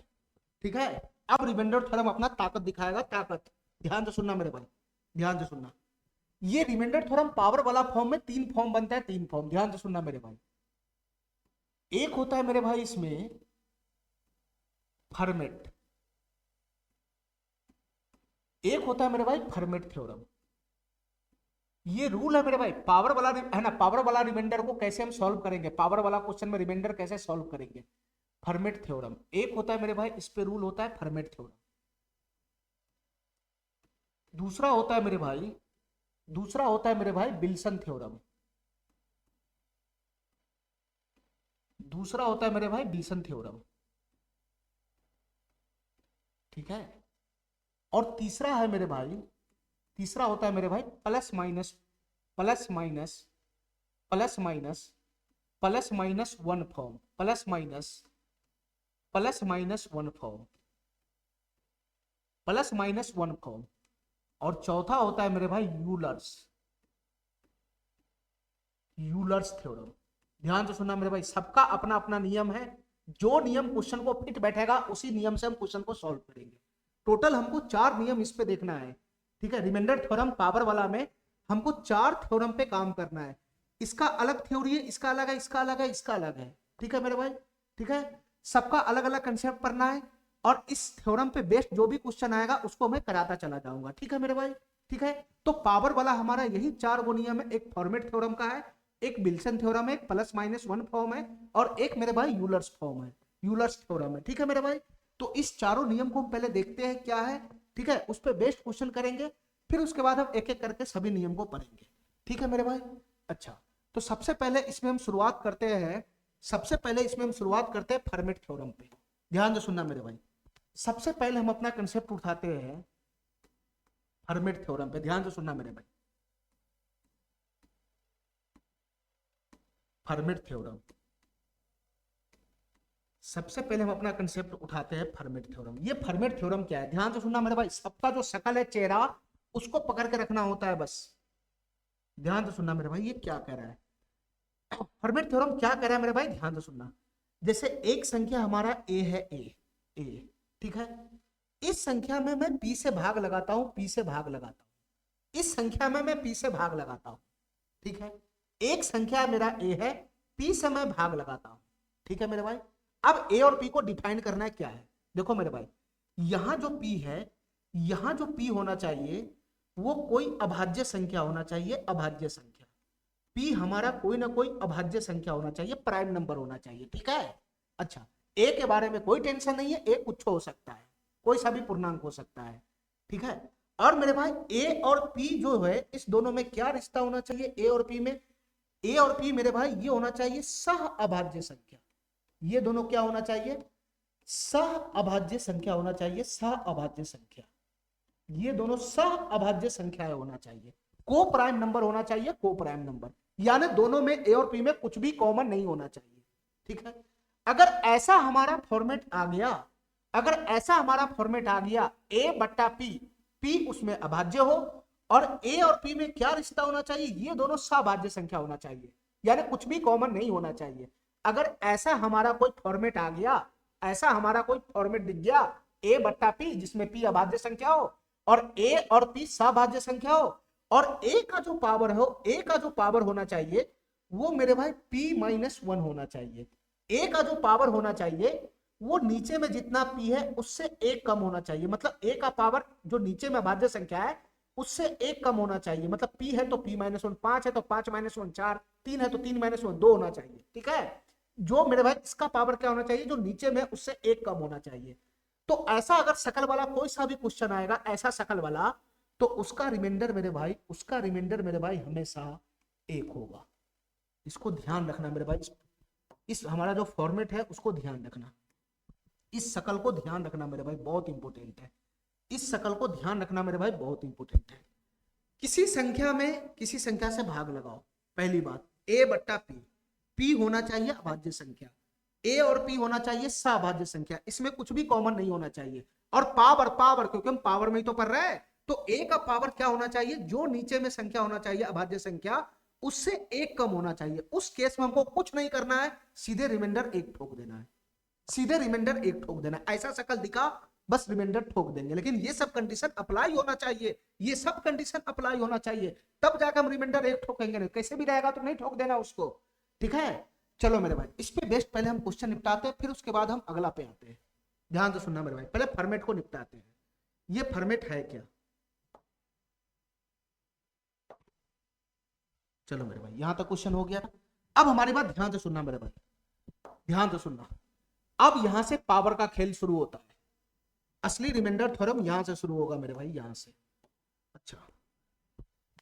ठीक है, अब रिमाइंडर थ्योरम अपना ताकत दिखाएगा, ताकत। ध्यान से सुनना मेरे भाई, ध्यान से सुनना। ये रिमाइंडर थ्योरम पावर वाला फॉर्म में 3 फॉर्म बनता है, 3 फॉर्म, ध्यान से सुनना मेरे भाई। एक होता है मेरे भाई इसमें फर्मेट, एक होता है मेरे भाई फर्मेट थ्योरम। ये रूल है मेरे भाई, पावर वाला है ना, पावर वाला रिमाइंडर को कैसे हम सॉल्व करेंगे, पावर वाला क्वेश्चन में रिमाइंडर कैसे सॉल्व करेंगे, फर्मेट थ्योरम। एक होता है मेरे भाई, इस पे रूल होता है फर्मेट थ्योरम। दूसरा होता है मेरे भाई, दूसरा होता है मेरे भाई विल्सन थ्योरम। दूसरा होता है मेरे भाई डिशन थ्योरम, ठीक है। और तीसरा है मेरे भाई, तीसरा होता है मेरे भाई plus minus, plus minus, plus minus, plus minus one form, plus minus, plus minus one form, plus minus one form. और चौथा होता है मेरे भाई यूलर्स, यूलर्स थ्योरम। ध्यान से सुनना मेरे भाई, सबका अपना अपना नियम है, जो नियम क्वेश्चन को फिट बैठेगा उसी नियम से हम क्वेश्चन को सॉल्व करेंगे। टोटल हमको 4 नियम इस पे देखना है, ठीक है। रिमाइंडर थ्योरम पावर वाला में हमको 4 थ्योरम पे काम करना है। इसका अलग थ्योरी है, इसका अलग है, इसका अलग है, इसका अलग है, ठीक है मेरे भाई, ठीक है। सबका अलग अलग कंसेप्ट पढ़ना है और इस थ्योरम पे बेस्ड जो भी क्वेश्चन आएगा उसको मैं कराता चला जाऊंगा, ठीक है मेरे भाई, ठीक है। तो पावर वाला हमारा यही 4 गो नियम है, एक फॉर्मेट थ्योरम का है, एक विल्सन थ्योरम है, एक प्लस माइनस वन फॉर्म है, और एक मेरे भाई यूलर्स फॉर्म है, यूलर्स थ्योरम है, ठीक है मेरे भाई। तो इस चारों नियम को हम पहले देखते हैं क्या है, ठीक है, उस पर बेस्ड क्वेश्चन करेंगे, फिर उसके बाद हम एक एक करके सभी नियम को पढ़ेंगे, ठीक है मेरे भाई। अच्छा, तो सबसे पहले इसमें हम शुरुआत करते हैं, सबसे पहले इसमें हम शुरुआत करते हैं फर्मेट थ्योरम पे। ध्यान से सुनना मेरे भाई, सबसे पहले हम अपना कंसेप्ट उठाते हैं फर्मेट थ्योरम पे। ध्यान से सुनना मेरे भाई, फर्मेट थ्योरम, सबसे पहले हम अपना कंसेप्ट उठाते हैं फर्मेट थ्योरम। ये फर्मेट थ्योरम क्या है, ध्यान से सुनना मेरे भाई, सबका जो शकल है चेहरा उसको पकड़ के रखना होता है बस। ध्यान से सुनना मेरे भाई, ये क्या कह रहा है, फर्मेट थ्योरम क्या कह रहा है मेरे भाई, ध्यान से सुनना। जैसे एक संख्या हमारा ए है, ए, ठीक है। इस संख्या में मैं पी से भाग लगाता हूं, पी से भाग लगाता हूं, इस संख्या में मैं पी से भाग लगाता हूं, ठीक है। एक संख्या मेरा ए है, पी से मैं भाग लगाता हूं, ठीक है मेरे भाई। अब ए और पी को डिफाइन करना है क्या है, देखो मेरे भाई, यहां जो पी है, यहां जो पी होना चाहिए वो कोई अभाज्य संख्या होना चाहिए, अभाज्य संख्या। पी हमारा कोई ना कोई अभाज्य संख्या होना चाहिए, प्राइम नंबर होना चाहिए, ठीक है। अच्छा, ए के बारे में कोई टेंशन नहीं है, ए कुछ हो सकता है, कोई सा भी पूर्णांक हो सकता है, ठीक है। और मेरे भाई ए और पी जो है, इस दोनों में क्या रिश्ता होना चाहिए, ए और पी में, ए और पी मेरे भाई ये होना चाहिए सह अभाज्य संख्या। ये दोनों क्या होना चाहिए, सह अभाज्य संख्या होना चाहिए, सह अभाज्य संख्या। ये दोनों सह अभाज्य संख्याएं होना चाहिए, को प्राइम नंबर होना चाहिए, को प्राइम नंबर, यानी दोनों में ए और पी में कुछ भी कॉमन नहीं होना चाहिए, ठीक है। अगर ऐसा हमारा फॉर्मेट आ गया, अगर ऐसा हमारा फॉर्मेट आ गया, ए बट्टा पी, पी उसमें अभाज्य हो, और ए और पी में क्या रिश्ता होना चाहिए, ये दोनों सभाज्य संख्या होना चाहिए, यानी कुछ भी कॉमन नहीं होना चाहिए। अगर ऐसा हमारा कोई फॉर्मेट आ गया, ऐसा हमारा कोई फॉर्मेट दिख गया, ए बट्टा पी जिसमें पी अभाज्य संख्या हो और ए और पी सभाज्य संख्या हो, और ए का जो पावर हो, ए का जो पावर होना चाहिए वो मेरे भाई p माइनस वन होना चाहिए। ए का जो पावर होना चाहिए वो नीचे में जितना p है उससे एक कम होना चाहिए, मतलब ए का पावर जो नीचे में अभाज्य संख्या है उससे एक कम होना चाहिए, मतलब p है तो p माइनस वन, 5 है तो 5 माइनस वन 4, 3 है तो 3 माइनस वन 2 होना चाहिए, ठीक है। जो मेरे भाई इसका पावर क्या होना चाहिए, जो नीचे में उससे एक कम होना चाहिए। तो ऐसा अगर शकल वाला कोई सा भी क्वेश्चन आएगा, ऐसा शकल वाला, तो उसका रिमाइंडर मेरे भाई, उसका रिमाइंडर मेरे भाई हमेशा एक होगा। इसको ध्यान रखना मेरे भाई, इस हमारा जो फॉर्मेट है उसको ध्यान रखना, इस शकल को ध्यान रखना मेरे भाई, बहुत इंपॉर्टेंट है। इस शकल को ध्यान रखना मेरे भाई, बहुत इंपॉर्टेंट है। किसी संख्या में किसी संख्या से भाग लगाओ, पहली बात ए बट्टा पी, पी होना चाहिए अभाज्य संख्या, ए और पी होना चाहिए सभाज्य संख्या, इसमें कुछ भी कॉमन नहीं होना चाहिए। और पावर, पावर क्योंकि हम पावर में ही तो पढ़ रहे हैं, तो ए का पावर क्या होना चाहिए, जो नीचे में संख्या होना चाहिए अभाज्य संख्या उससे एक कम होना चाहिए। उस केस में हमको कुछ नहीं करना है, सीधे रिमाइंडर एक ठोक देना है, सीधे रिमाइंडर एक ठोक देना। ऐसा शकल दिखा बस रिमाइंडर ठोक देंगे, लेकिन ये सब कंडीशन अप्लाई होना चाहिए, ये सब कंडीशन अप्लाई होना चाहिए, तब जाकर हम रिमाइंडर एक ठोकेंगे, नहीं कैसे भी रहेगा तो नहीं ठोक देना उसको, ठीक है। चलो मेरे भाई, इस पे बेस्ट पहले हम क्वेश्चन निपटाते हैं, फिर उसके बाद हम अगला पे आते हैं। ध्यान से सुनना मेरे भाई, पहले फॉर्मेट को निपटाते हैं। ये फॉर्मेट है क्या, चलो मेरे भाई यहां तक क्वेश्चन हो गया ना। अब हमारी बात ध्यान से सुनना मेरे भाई, ध्यान से सुनना। अब यहां से पावर का खेल शुरू होता है, असली रिमाइंडर थ्योरम यहां से शुरू होगा मेरे भाई, यहां से। अच्छा,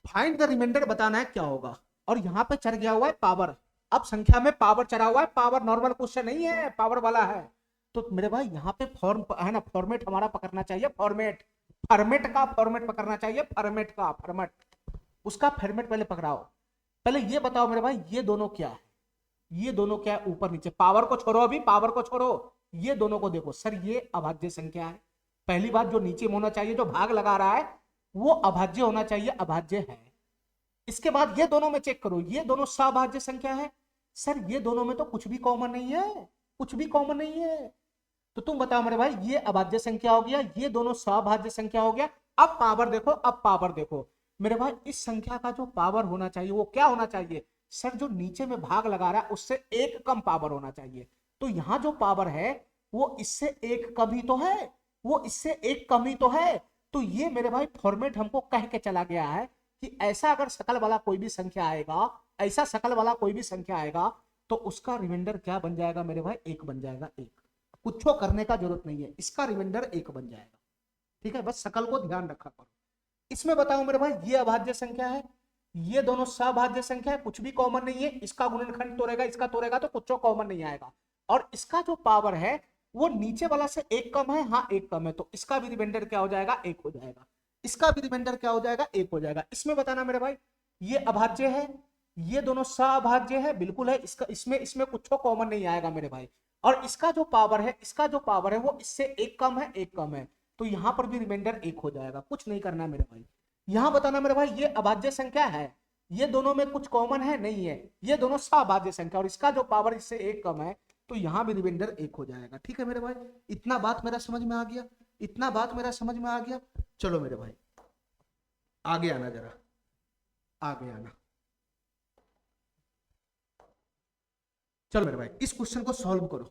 फाइंड द रिमाइंडर बताना है क्या होगा, और यहां पे चढ़ गया हुआ है पावर। अब संख्या में पावर चढ़ा हुआ है, पावर नॉर्मल क्वेश्चन नहीं है, पावर वाला है। तो मेरे भाई यहाँ पे फॉर्म है ना, फॉर्मेट हमारा पकड़ना चाहिए, फॉर्मेट, फॉर्मेट का फॉर्मेट पकड़ना चाहिए, फॉर्मेट का फॉर्मेट, उसका फॉर्मेट पहले पकड़ाओ। पहले ये बताओ मेरे भाई ये दोनों क्या है, ये दोनों क्या है, ऊपर नीचे, पावर को छोड़ो, अभी पावर को छोड़ो, ये दोनों को देखो सर, ये अभाज्य संख्या है। पहली बात, जो नीचे में होना चाहिए, जो भाग लगा रहा है वो अभाज्य होना चाहिए, अभाज्य है। इसके बाद ये दोनों में चेक करो, ये दोनों सभाज्य संख्या है। सर ये दोनों में तो कुछ भी कॉमन नहीं है, कुछ भी कॉमन नहीं है। तो तुम बताओ मेरे भाई, ये अभाज्य संख्या हो गया, ये दोनों सभाज्य संख्या हो गया। अब पावर देखो, अब पावर देखो मेरे भाई, इस संख्या का जो पावर होना चाहिए वो क्या होना चाहिए? सर जो नीचे में भाग लगा रहा है उससे एक कम पावर होना चाहिए। तो यहां जो पावर है वो इससे एक कम ही तो है, वो इससे एक कम ही तो है। तो ये मेरे भाई फॉर्मेट हमको कह के चला गया है कि ऐसा अगर शकल वाला कोई भी संख्या आएगा, ऐसा शकल वाला कोई भी संख्या आएगा तो उसका रिमाइंडर क्या बन जाएगा मेरे भाई? एक बन जाएगा, एक। कुछ करने का जरूरत नहीं है, इसका रिमाइंडर एक बन जाएगा। ठीक है, बस शकल को ध्यान रखा करो। इसमें बताओ मेरे भाई, ये अभाज्य संख्या है, ये दोनों सभाज्य संख्या है, कुछ भी कॉमन नहीं है, इसका गुणनखंड तोड़ेगा, इसका तोड़ेगा तो कुछ कॉमन नहीं आएगा। और इसका जो पावर है वो नीचे वाला से एक कम है, हाँ एक कम है, तो इसका भी रिमाइंडर क्या हो जाएगा? एक हो जाएगा। इसका भी रिमाइंडर क्या हो जाएगा? एक हो जाएगा। इसमें बताना मेरे भाई, ये अभाज्य है, ये दोनों सभाज्य है, बिल्कुल है, इसका इसमें इसमें कुछ कॉमन नहीं आएगा मेरे भाई। और इसका जो पावर है, इसका जो पावर है वो इससे एक कम है, एक कम है, तो यहां पर भी रिमाइंडर एक हो जाएगा। कुछ नहीं करना मेरे भाई। यहां बताना मेरे भाई, ये अभाज्य संख्या है, ये दोनों में कुछ कॉमन है नहीं है, ये दोनों सभाज्य संख्या, और इसका जो पावर इससे एक कम है, तो यहां भी रिमाइंडर एक हो जाएगा। ठीक है मेरे भाई, इतना बात मेरा समझ में आ गया, इतना बात मेरा समझ में आ गया। चलो मेरे भाई आगे आना, जरा आगे आना। चलो मेरे भाई इस क्वेश्चन को सॉल्व करो,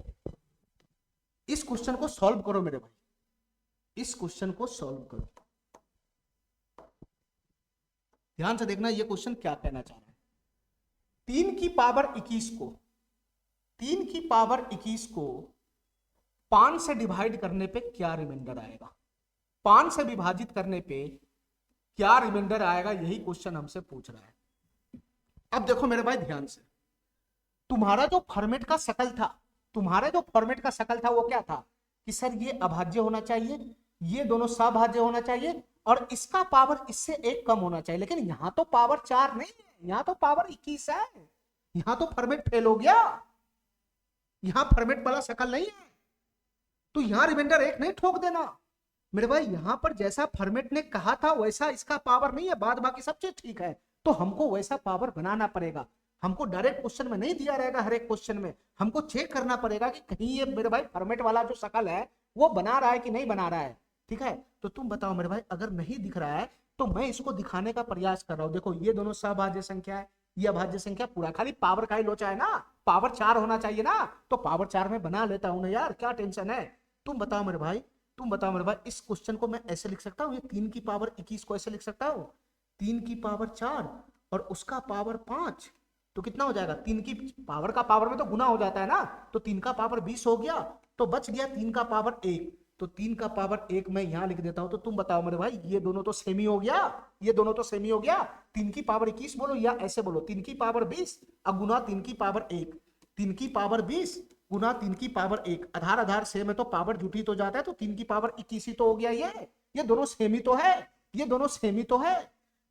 इस क्वेश्चन को सॉल्व करो मेरे भाई, इस क्वेश्चन को सॉल्व करो। ध्यान से देखना ये क्वेश्चन क्या कहना चाह रहा है। 3 की पावर 21 को, 3 की पावर 21 को 5 से डिवाइड करने पे क्या रिमाइंडर आएगा? 5 से विभाजित करने पे क्या रिमाइंडर आएगा, यही क्वेश्चन हमसे पूछ रहा है। अब देखो मेरे भाई ध्यान से, तुम्हारा जो फॉर्मेट का शकल था, तुम्हारा जो फॉर्मेट का शकल था वो क्या था कि सर ये अभाज्य होना चाहिए, ये दोनों सभाज्य होना चाहिए, और इसका पावर इससे एक कम होना चाहिए। लेकिन यहां तो पावर 4 नहीं है, यहां तो पावर 21 है, यहां तो फॉर्मेट फेल हो गया, यहां फॉर्मेट वाला शकल नहीं है, तो यहां रिमाइंडर एक नहीं ठोक देना मेरे भाई। यहां पर जैसा फॉर्मेट ने कहा था वैसा इसका पावर नहीं है, बाद बाकी सब चीज ठीक है, तो हमको वैसा पावर बनाना पड़ेगा। हमको डायरेक्ट क्वेश्चन में नहीं दिया रहेगा, हर एक क्वेश्चन में हमको चेक करना पड़ेगा कि कहीं ये मेरे भाई फॉर्मेट वाला जो शकल है वो बना रहा है कि नहीं बना रहा है। ठीक है, तो तुम बताओ मेरे भाई, अगर नहीं दिख रहा है तो मैं इसको दिखाने का प्रयास कर रहा हूं। देखो ये दोनों सभाज्य संख्या है, ये अभाज्य संख्या, पूरा खाली पावर का ही लोचा है ना, पावर 4 होना चाहिए ना, तो पावर 4 में बना लेता हूं ना यार, क्या टेंशन है। तुम बताओ मेरे भाई, तुम बताओ मेरे भाई, इस क्वेश्चन को मैं ऐसे लिख सकता हूँ, ये 3 की पावर 21 को ऐसे लिख सकता हूँ, 3 की पावर 4 और उसका पावर 5, तो कितना हो जाएगा? 3 की पावर का पावर में तो गुना हो जाता है ना, तो 3 का पावर 20 हो गया, तो बच गया 3 का पावर 1, तो 3 का पावर 1 मैं यहां लिख देता हूं। तो तुम बताओ मेरे भाई, ये दोनों तो सेमी हो गया, ये दोनों तो सेमी हो गया। 3 की पावर 21 बोलो या ऐसे बोलो 3 की पावर 20 और गुना 3 की पावर 1, 3 की पावर 20 गुना 3 की पावर 1, आधार आधार सेम है तो पावर जुटी तो जाता है, तो 3 की पावर 21 ही तो हो गया। ये दोनों सेमी तो है, ये दोनों सेमी तो है।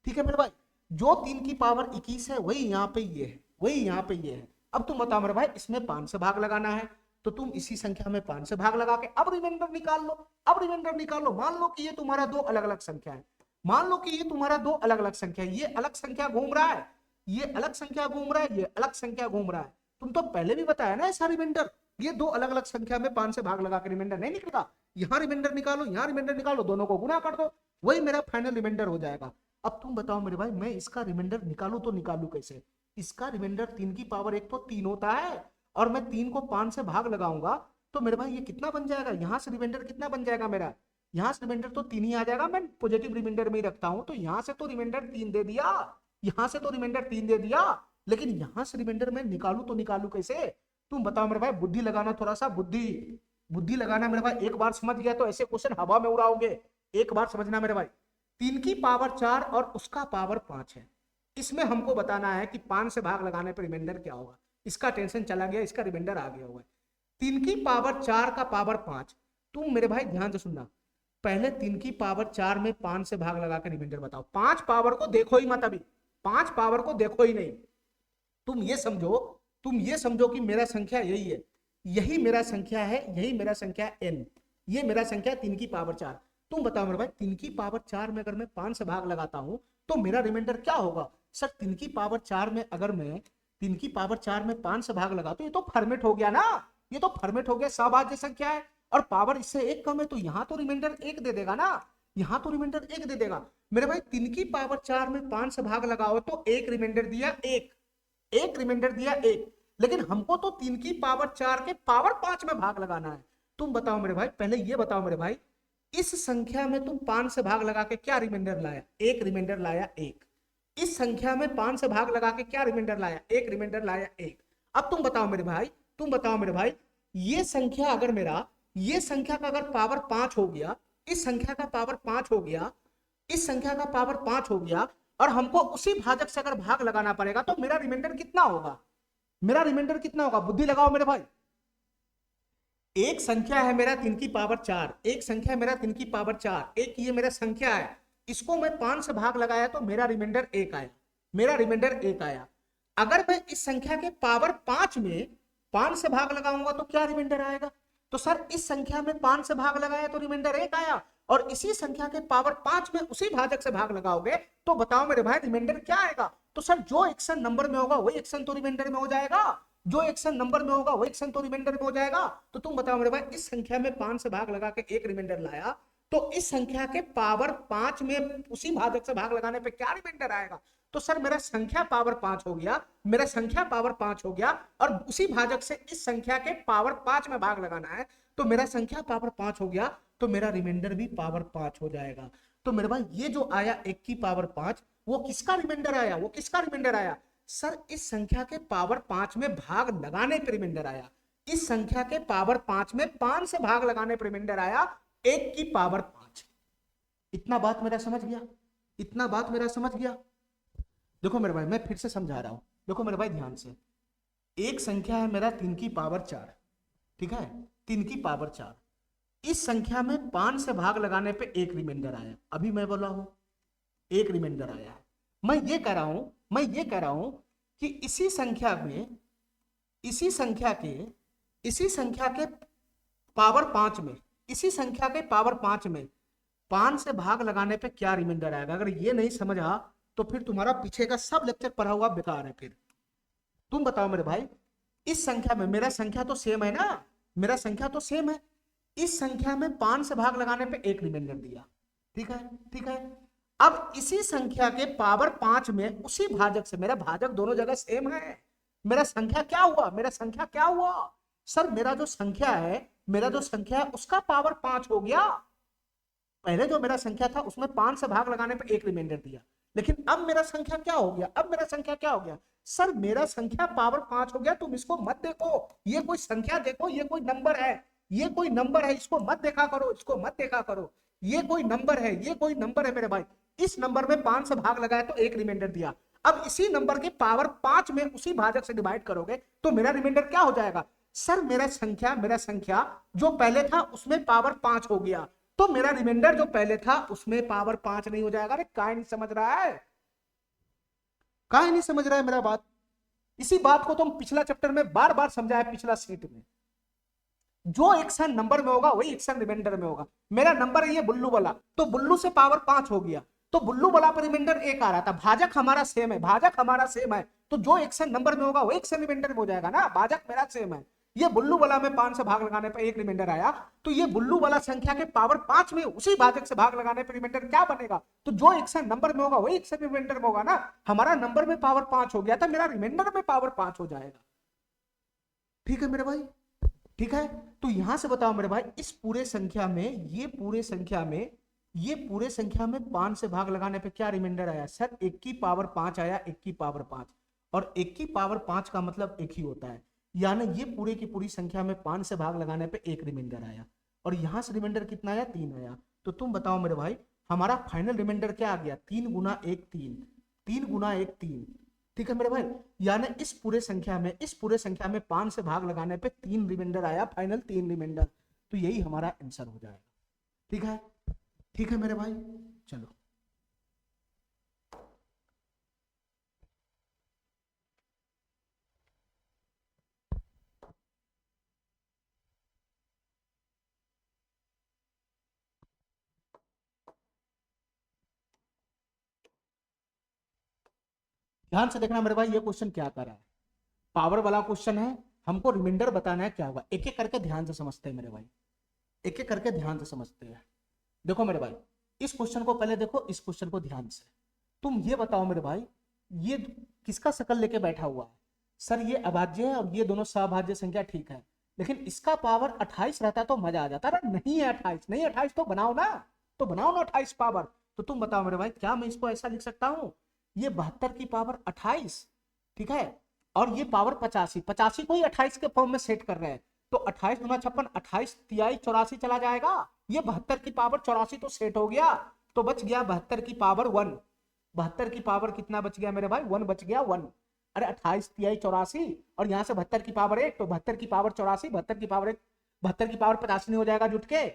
ठीक है मेरे भाई, जो 3 की पावर 21 है वही यहाँ पे ये है, वही यहाँ पे ये है। अब तुम बताओ मेरे भाई, इसमें 5 से भाग लगाना है, तो तुम इसी संख्या में 5 से भाग लगा के अब रिमाइंडर निकाल लो, अब रिमाइंडर निकाल लो। मान लो कि ये तुम्हारा दो अलग अलग संख्या है, मान लो कि ये तुम्हारा दो अलग अलग संख्या है, ये अलग संख्या घूम रहा है, ये अलग संख्या घूम रहा है, ये अलग संख्या घूम रहा है। तुम तो पहले भी बताया ना ऐसा रिमाइंडर, ये दो अलग अलग संख्या में 5 से भाग लगा के रिमाइंडर नहीं निकलता। यहाँ रिमाइंडर निकालो, यहाँ रिमाइंडर निकालो, दोनों को गुना कर दो, वही मेरा फाइनल रिमाइंडर हो जाएगा। अब तुम बताओ मेरे भाई, मैं इसका रिमाइंडर निकालू तो निकालू कैसे? इसका रिमाइंडर 3 की पावर 1 तो 3 होता है, और मैं 3 को 5 से भाग लगाऊंगा तो मेरे भाई ये कितना बन जाएगा? यहाँ से रिमाइंडर कितना बन जाएगा मेरा? यहाँ से रिमाइंडर तो 3 ही आ जाएगा, मैं पॉजिटिव रिमाइंडर में ही रखता हूँ, तो यहाँ से तो रिमाइंडर 3 दे दिया, यहाँ से तो रिमाइंडर 3 दे दिया, लेकिन यहाँ से रिमाइंडर मैं निकालू तो निकालू कैसे? तुम बताओ मेरे भाई, बुद्धि लगाना, थोड़ा सा बुद्धि लगाना मेरे भाई। एक बार समझ गया तो ऐसे क्वेश्चन हवा में उड़ाओगे, एक बार समझना मेरे भाई। 3 की पावर 4 और उसका पावर 5 है, इसमें हमको बताना है कि 5 से भाग लगाने पर रिमाइंडर क्या होगा। इसका टेंशन चला गया, इसका रिमाइंडर आ गया हुआ है। 3 की पावर 4 का पावर 5। तुम मेरे भाई ध्यान से सुनना, पहले 3 की पावर 4 में 5 से भाग लगा के रिमाइंडर बताओ। 5 पावर को देखो ही मत, अभी 5 पावर को देखो ही नहीं। तुम ये समझो कि मेरा संख्या यही है, यही मेरा संख्या है, यही मेरा संख्या है n, ये मेरा संख्या 3 की पावर 4। तुम बताओ मेरे भाई 3 की पावर 4 में अगर मैं 5 से भाग लगाता हूं तो मेरा रिमाइंडर क्या होगा? सर 3 की पावर 4 में अगर मैं 3 की पावर 4 में 5 से भाग लगाता हूं, ये तो फॉर्मेट हो गया ना, ये तो फॉर्मेट हो गया, सभाज्य संख्या है और पावर इससे 1 कम है, तो यहां तो रिमाइंडर 1 दे देगा ना, यहां तो रिमाइंडर 1 दे देगा। मेरे भाई 3 की पावर 4 में 5 से भाग लगाओ तो 1 रिमाइंडर दिया, 1 रिमाइंडर दिया 1, लेकिन हमको तो 3 की पावर 4 के पावर 5 में भाग लगाना है। तुम बताओ मेरे भाई, पहले ये बताओ मेरे भाई, इस संख्या में तुम 5 से भाग लगा के क्या रिमाइंडर लाया? 1 रिमाइंडर लाया 1। इस संख्या में 5 से भाग लगा के क्या रिमाइंडर लाया? 1 रिमाइंडर लाया 1। अब तुम बताओ मेरे भाई, ये संख्या अगर मेरा, ये संख्या का अगर पावर 5 हो गया, इस संख्या का पावर 5 हो गया, इस संख्या का पावर 5 हो गया और हमको उसी भाजक से अगर भाग लगाना पड़ेगा तो मेरा रिमाइंडर कितना होगा? मेरा रिमाइंडर कितना होगा? बुद्धि लगाओ मेरे भाई। एक संख्या है मेरा 3 की पावर 4, एक संख्या है मेरा 3 की पावर 4, एक ये मेरा संख्या है, इसको मैं 5 से भाग लगाया तो मेरा रिमाइंडर 1 आया, मेरा रिमाइंडर 1 आया। अगर मैं इस संख्या के पावर 5 में 5 से भाग लगाऊंगा तो क्या रिमाइंडर आएगा? तो सर इस संख्या में 5 से भाग लगाया तो रिमाइंडर 1 आया, और इसी संख्या के पावर 5 में उसी भाजक से भाग लगाओगे तो बताओ मेरे भाई रिमाइंडर क्या आएगा? तो सर जो एक्शन नंबर में होगा वही एक्शन तो रिमाइंडर में हो जाएगा, जो एक्शन नंबर में होगा वही एक्शन तो रिमाइंडर में हो जाएगा। तो तुम बताओ मेरे भाई, इस संख्या में 5 से भाग लगा के 1 रिमाइंडर लाया तो इस संख्या के पावर 5 में उसी भाजक से भाग लगाने पे क्या रिमाइंडर आएगा? तो सर मेरा संख्या पावर 5 हो गया, मेरा संख्या पावर 5 हो गया और उसी भाजक से इस संख्या के पावर 5 में भाग लगाना है तो मेरा संख्या पावर 5 हो गया, तो मेरा रिमाइंडर भी पावर 5 हो जाएगा। तो मेरे भाई ये जो आया 1 की पावर 5, वो किसका रिमाइंडर आया? वो किसका रिमाइंडर आया? सर इस संख्या के पावर 5 में भाग लगाने पर रिमाइंडर आया, इस संख्या के पावर 5 में 5 से भाग लगाने पर रिमाइंडर आया 1 की पावर 5। इतना बात मेरा समझ गया? इतना बात मेरा समझ गया? देखो मेरे भाई मैं फिर से समझा रहा हूं, देखो मेरे भाई ध्यान से, एक संख्या है मेरा 3 की पावर 4, ठीक है, 3 की पावर 4, इस संख्या में 5 से भाग लगाने पे 1 रिमाइंडर आया, अभी मैं बोला हूं 1 रिमाइंडर आया। मैं ये कह रहा हूं कि इसी संख्या के पावर 5 में, इसी संख्या के पावर 5 में 5 से भाग लगाने पे क्या रिमाइंडर आएगा? अगर ये नहीं समझा तो फिर तुम्हारा पीछे का सब लेक्चर पढ़ा हुआ बेकार है। फिर तुम बताओ मेरे भाई, इस संख्या में, मेरा संख्या तो सेम है ना, मेरा संख्या तो सेम है, इस संख्या में 5 से भाग लगाने पे 1 रिमाइंडर दिया, ठीक है, ठीक है। अब इसी संख्या के पावर 5 में उसी भाजक से, मेरा भाजक दोनों जगह सेम है, मेरा संख्या क्या हुआ? मेरा संख्या क्या हुआ? सर मेरा जो संख्या है उसका पावर 5 हो गया। पहले जो मेरा संख्या था उसमें 5 से भाग लगाने पे 1 रिमाइंडर दिया, लेकिन अब मेरा संख्या क्या हो गया? अब मेरा संख्या क्या हो गया? सर मेरा संख्या पावर 5 हो गया। तुम इसको मत देखो, ये कोई संख्या देखो, ये कोई नंबर है, ये कोई नंबर है, इसको मत देखा करो, इसको मत देखा करो, ये कोई नंबर है, ये कोई नंबर है मेरे भाई। इस नंबर में 5 से भाग लगाया तो 1 रिमाइंडर दिया, अब इसी नंबर के पावर 5 में उसी भाजक से डिवाइड करोगे तो मेरा रिमाइंडर क्या हो जाएगा? सर मेरा संख्या जो पहले था उसमें पावर 5 हो गया, तो मेरा रिमाइंडर जो पहले था उसमें पावर 5 नहीं हो जाएगा। अरे काहे नहीं समझ रहा है? काहे नहीं समझ रहा है मेरा बात? इसी बात को तुम पिछला चैप्टर में बार बार समझाया, पिछला सीट में। जो एक्शन नंबर में होगा वही एक्शन रिमाइंडर में होगा। मेरा नंबर है ये बुल्लू वाला, तो बुल्लू से पावर 5 हो गया, तो बुल्लू वाला पर रिमाइंडर 1 आ रहा था। भाजक हमारा सेम है, तो जो एक्शन नंबर में होगा वही एक्शन रिमाइंडर में हो जाएगा ना। भाजक मेरा सेम है, ये बुल्लू वाला में 5 से भाग लगाने पर 1 रिमाइंडर आया, तो ये बुल्लू वाला संख्या के पावर 5 में उसी भाजक से भाग लगाने पर रिमाइंडर क्या बनेगा? तो जो एक्शन नंबर में होगा वही एक्शन रिमाइंडर में होगा ना। हमारा नंबर में पावर 5 हो गया था, मेरा रिमाइंडर में पावर 5 हो जाएगा। ठीक है मेरे भाई, ठीक है। तो यहां से बताओ मेरे भाई, इस पूरे संख्या में, ये पूरे संख्या में 5 से भाग लगाने पे क्या रिमाइंडर आया? सर 1 की पावर 5 आया, 1 की पावर 5, और 1 की पावर 5 का मतलब 1 ही होता है, यानी ये पूरे की पूरी संख्या में 5 से भाग लगाने पे 1 रिमाइंडर आया, और यहां से रिमाइंडर कितना आया? 3 आया। तो तुम बताओ मेरे भाई, हमारा फाइनल रिमाइंडर क्या आ गया? 3 गुना 1 3, 3 गुना 1 3, ठीक है मेरे भाई, यानी इस पूरे संख्या में 5 से भाग लगाने पे 3 रिमाइंडर आया, फाइनल 3 रिमाइंडर, तो यही हमारा आंसर हो जाएगा। ठीक है, ठीक है मेरे भाई, चलो। ध्यान से देखना मेरे भाई, ये क्वेश्चन क्या कर रहा है, पावर वाला क्वेश्चन है, हमको रिमाइंडर बताना है क्या होगा। एक एक करके ध्यान से समझते हैं मेरे भाई, एक एक करके ध्यान से समझते हैं। देखो मेरे भाई, इस क्वेश्चन को पहले देखो, इस क्वेश्चन को ध्यान से। तुम ये बताओ मेरे भाई, ये किसका शकल लेके बैठा हुआ है? सर ये अभाज्य है और ये दोनों सभाज्य संख्या, ठीक है, लेकिन इसका पावर 28 रहता तो मजा आ जाता ना, नहीं है 28, नहीं 28 तो बनाओ ना, तो बनाओ ना 28 पावर। तो तुम बताओ मेरे भाई, क्या मैं इसको ऐसा लिख सकता हूं, ये 72 की पावर 28, ठीक है, और ये पावर 85, 85 को ही 28 के फॉर्म में सेट कर रहे हैं, तो 28 गुना 56, 28 तिहाई 84 चला जाएगा, ये 72 की पावर 84 तो सेट हो गया, तो बच गया 72 की पावर 1। 72 की पावर कितना बच गया मेरे भाई, 1 बच गया, 1। अरे 28 तिहाई 84 और यहाँ से 72 की पावर 1, तो 72 की पावर 84, 72 की पावर 1, 72 की पावर 85 नहीं हो जाएगा जुट के।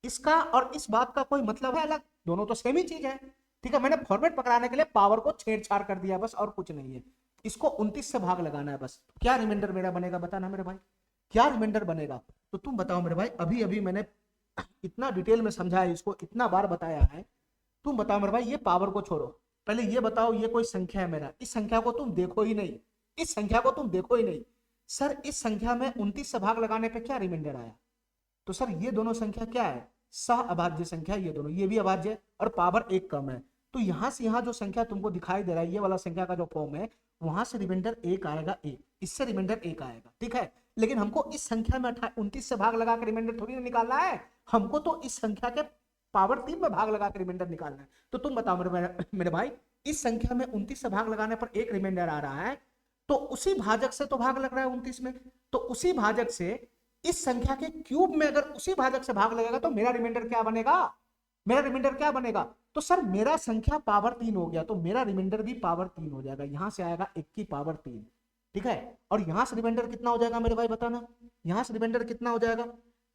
इसका और इस बात का कोई मतलब है अलग, दोनों तो सेम ही चीज है। ठीक है, मैंने फॉर्मेट पकड़ाने के लिए पावर को छेड़छाड़ कर दिया बस, और कुछ नहीं है। इसको 29 से भाग लगाना है बस। क्या रिमाइंडर मेरा बनेगा बताना मेरे भाई, क्या रिमाइंडर बनेगा? तो तुम बताओ मेरे भाई, अभी अभी मैंने इतना डिटेल में समझाया, इसको इतना बार बताया है, तुम बताओ मेरे भाई, ये पावर को छोड़ो, पहले ये बताओ, ये कोई संख्या है मेरा, इस संख्या को तुम देखो ही नहीं, इस संख्या को तुम देखो ही नहीं। सर इस संख्या में 29 से भाग लगाने पे क्या रिमाइंडर आया? तो सर ये दोनों संख्या क्या है, सह अभाज्य संख्या, ये दोनों, ये भी अभाज्य है और पावर 1 कम है, तो यहां से यहां जो संख्या तुमको दिखाई दे रहा है, ये वाला संख्या का जो फॉर्म है, वहां से रिमाइंडर 1 आएगा, 1, इससे रिमाइंडर 1 आएगा, ठीक है। लेकिन हमको इस संख्या में 29 से भाग लगा के रिमाइंडर थोड़ी ना निकालना है, हमको तो इस संख्या के पावर 3 में भाग लगा के रिमाइंडर निकालना है। तो तुम बताओ मेरे भाई, इस संख्या में 29 से भाग लगाने पर 1 रिमाइंडर आ रहा है, तो उसी भाजक से तो भाग लग रहा है 29 में, तो उसी भाजक से इस संख्या के क्यूब में अगर उसी भाजक से भाग लगेगा तो मेरा रिमाइंडर क्या बनेगा, मेरा रिमाइंडर क्या बनेगा? तो सर मेरा संख्या पावर 3 हो गया, तो मेरा रिमाइंडर भी पावर 3 हो जाएगा, यहां से आएगा 1 की पावर 3, ठीक है। और यहां से रिमाइंडर कितना हो जाएगा मेरे भाई बताना, यहां से रिमाइंडर कितना हो जाएगा?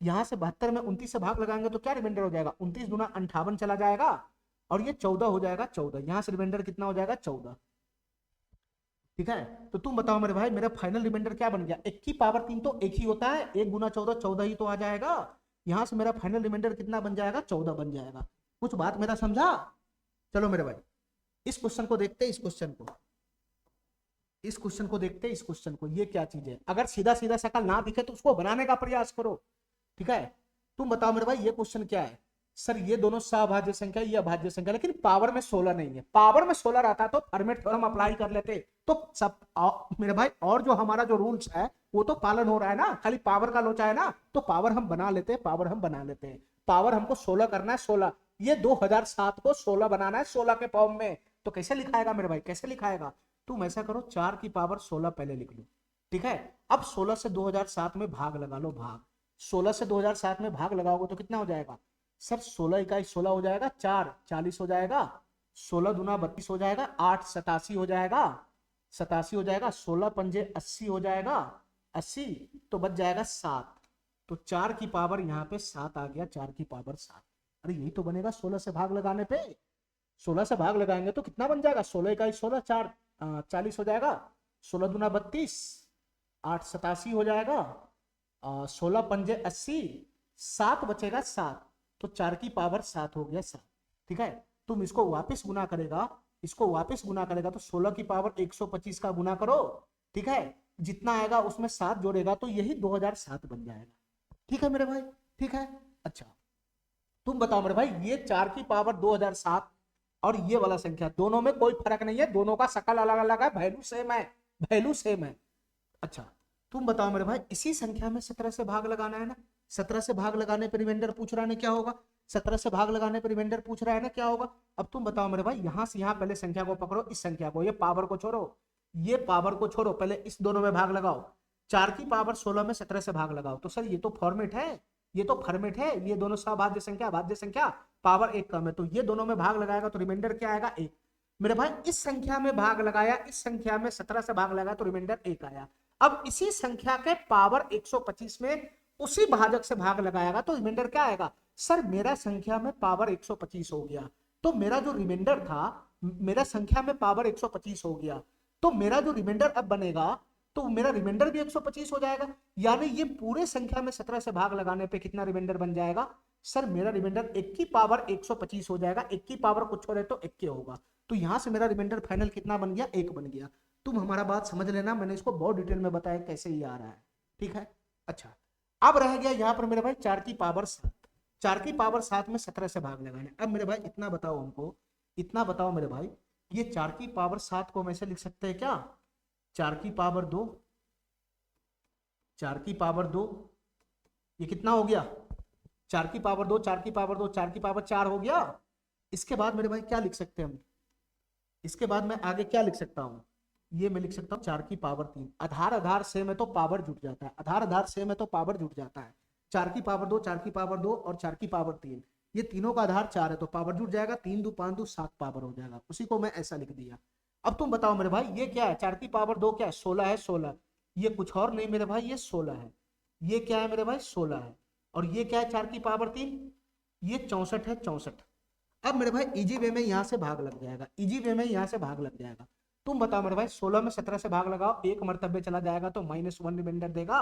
यहां से 72 में 29 से भाग लगाएंगे तो क्या रिमाइंडर हो जाएगा, 29 गुना 58 चला जाएगा, और ये 14 हो जाएगा, 14, यहां से रिमाइंडर कितना हो जाएगा, 14, ठीक है। तो तुम बताओ मेरे भाई, मेरा फाइनल रिमाइंडर क्या बन गया, 1 की पावर 3 तो 1 ही होता है, 1 गुना 14, 14 ही तो आ जाएगा, यहां से मेरा फाइनल रिमाइंडर कितना बन जाएगा, 14 बन जाएगा। कुछ बात मेरा समझा? चलो मेरे भाई, इस क्वेश्चन को देखते हैं, इस क्वेश्चन को, इस क्वेश्चन को देखते हैं, इस क्वेश्चन को, ये क्या चीज है, अगर सीधा सीधा शकल ना दिखे तो उसको बनाने का प्रयास करो, ठीक है। तुम बताओ मेरे भाई, ये क्वेश्चन क्या है? सर ये दोनों सभाज्य संख्या, ये अभाज्य संख्या, लेकिन पावर में 16 नहीं है, पावर में 16 रहता तो फॉर्मेट थ्योरम अप्लाई कर लेते, तो सब मेरे भाई, और जो हमारा जो रूल्स है वो तो पालन हो रहा है ना, खाली पावर का लोचा है ना, तो पावर हम बना लेते हैं, पावर हम बना लेते हैं, पावर हमको 16 करना है, 16, ये 2007 को 16 बनाना है 16 के फॉर्म में, तो कैसे लिखाएगा मेरे भाई, कैसे लिखाएगा? तुम ऐसा करो, 4 की पावर 16 पहले लिख लो, ठीक है। अब 16 से 2007 में भाग लगा लो, भाग 16 से 2007 में भाग लगाओगे तो कितना हो जाएगा? सर 16 इकाई 16 हो जाएगा, 4 40 हो जाएगा, 16 दूना 32 हो जाएगा, 8 87 हो जाएगा, 87 हो जाएगा, 16 पंजे 80 हो जाएगा, 80, तो बच जाएगा 7, तो 4 की पावर यहाँ पे 7 आ गया, 4 की पावर 7। अरे यही तो बनेगा 16 से भाग लगाने पे, 16 से भाग लगाएंगे तो कितना बन जाएगा, 16 इकाई 16, 4 40 हो जाएगा, 16 दूना 32, 8 87 हो जाएगा, 16 पंजे 80, 7 बचेगा 7, तो 4 की पावर 7 हो गया 7, ठीक है। तुम इसको वापस गुना करेगा, इसको वापस गुना करेगा तो 16 की पावर 125 का गुना करो, ठीक है, जितना आएगा उसमें 7 जोड़ेगा तो यही 2007 बन जाएगा, ठीक है मेरे भाई, ठीक है। अच्छा तुम बताओ मेरे भाई, ये 4 की पावर 2007 और ये वाला संख्या, दोनों में कोई फर्क नहीं है, दोनों का शकल अलग अलग है, वैल्यू सेम है, वैल्यू सेम है। अच्छा तुम बताओ मेरे भाई, इसी संख्या में 17 से भाग लगाना है ना, 17 से भाग लगाने पर रिमाइंडर पूछ रहा है क्या होगा, 17 से भाग लगाने पर रिमाइंडर पूछ रहा है ना क्या होगा। अब तुम बताओ मेरे भाई, यहां से यहां पहले संख्या को पकड़ो, इस संख्या को, ये पावर को छोड़ो, ये पावर को छोड़ो, पहले इस दोनों में भाग लगाओ, 4 की पावर 16 में 17 से भाग लगाओ, तो सर ये तो फॉर्मेट है, ये तो फॉर्मेट है, ये दोनों सभाज्य संख्या, भाज्य संख्या, पावर 1 कम है, तो ये दोनों में भाग लगाएगा तो रिमाइंडर क्या आएगा, 1, मेरे भाई इस संख्या में भाग लगाया, इस संख्या में 17 से भाग लगाया तो रिमाइंडर 1 आया। अब इसी संख्या के पावर 125 में उसी भाजक से भाग लगाएगा तो रिमाइंडर क्या आएगा? सर मेरा संख्या में पावर 125 हो गया, तो मेरा जो रिमाइंडर था, मेरा संख्या में पावर 125 हो गया, तो मेरा जो रिमाइंडर अब बनेगा तो मेरा रिमाइंडर भी 125 हो जाएगा। यानी ये पूरे संख्या में 17 से भाग लगाने पे कितना रिमाइंडर बन जाएगा? सर मेरा रिमाइंडर 1 की पावर 125 हो जाएगा। 1 की पावर कुछ हो रहे तो 1 के होगा, तो यहां से मेरा रिमाइंडर फाइनल कितना बन गया? 1 बन गया। तुम हमारा बात समझ लेना, मैंने इसको बहुत डिटेल में बताया कैसे ये आ रहा है, ठीक है। अच्छा, अब रह गया यहाँ पर मेरे भाई 4 की पावर 7। 4 की पावर 7 में 17 से भाग लगाने। अब मेरे भाई इतना बताओ हमको, इतना बताओ मेरे भाई, ये 4 की पावर 7 को हम ऐसे लिख सकते हैं क्या? 4 की पावर 2, 4 की पावर 2, ये कितना हो गया? 4 की पावर 2, 4 की पावर 2, 4 की पावर 4 हो गया। इसके बाद मेरे भाई क्या लिख सकते हैं हम? इसके बाद मैं आगे क्या लिख सकता हूं? ये मैं लिख सकता हूं 4 की पावर 3। आधार आधार से में तो पावर जुट जाता है, आधार आधार से में तो पावर जुट जाता है। 4 की पावर 2, 4 की पावर 2 और 4 की पावर 3, ये तीनों का आधार 4 है तो पावर जुट जाएगा। 3 दो 5 दो 7 पावर हो जाएगा, उसी को मैं ऐसा लिख दिया। अब तुम बताओ मेरे भाई ये क्या है? 4 की पावर 2 क्या है? 16 है। 16 ये कुछ और नहीं मेरे भाई, ये 16 है। ये क्या है मेरे भाई? 16 है। और ये क्या है? 4 की पावर 3, ये 64 है। 64। अब मेरे भाई इजी वे में यहां से भाग लग जाएगा, इजी वे में यहां से भाग लग जाएगा। तुम बताओ मेरे भाई 16 में 17 से भाग लगाओ, एक मर्तबे चला जाएगा तो -1 रिमाइंडर देगा,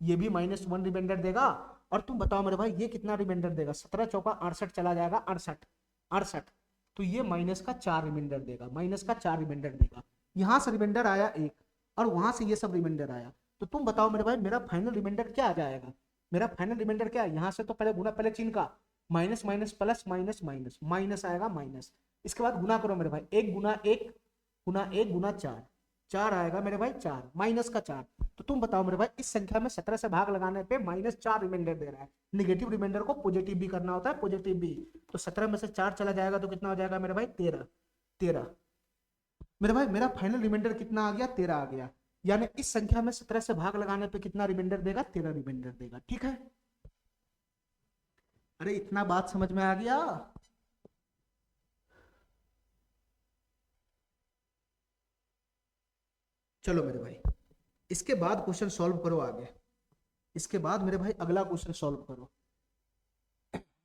ये भी -1 रिमाइंडर देगा। और तुम बताओ मेरे भाई ये कितना रिमाइंडर देगा? 17 चौका 68 चला जाएगा, 68 68, तो ये -4 रिमाइंडर देगा, -4 रिमाइंडर देगा। यहां से रिमाइंडर आया 1 और वहां से ये सब रिमाइंडर आया, तो तुम बताओ मेरे भाई मेरा फाइनल रिमाइंडर क्या आ जाएगा? मेरा फाइनल रिमाइंडर क्या है? यहां से तो पहले गुना, पहले चिन्ह का minus minus plus minus minus minus आएगा माइनस। इसके बाद गुना करो मेरे भाई, 1 गुना 1 गुना 1 गुना 4, 4 आएगा मेरे भाई 4 माइनस का 4। तो तुम बताओ मेरे भाई इस संख्या में 17 से भाग लगाने पे -4 रिमाइंडर दे रहा है। निगेटिव रिमाइंडर को पॉजिटिव भी करना होता है, पॉजिटिव भी। तो 17 में से 4 चला जाएगा तो कितना हो जाएगा मेरे भाई? 13। 13 मेरे भाई मेरा फाइनल रिमाइंडर कितना आ गया? 13 आ गया। यानी इस संख्या में 17 से भाग लगाने पे कितना रिमाइंडर देगा? 13 रिमाइंडर देगा, ठीक है। अरे इतना बात समझ में आ गया? चलो मेरे भाई इसके बाद क्वेश्चन सॉल्व करो आगे। इसके बाद मेरे भाई अगला क्वेश्चन सॉल्व करो।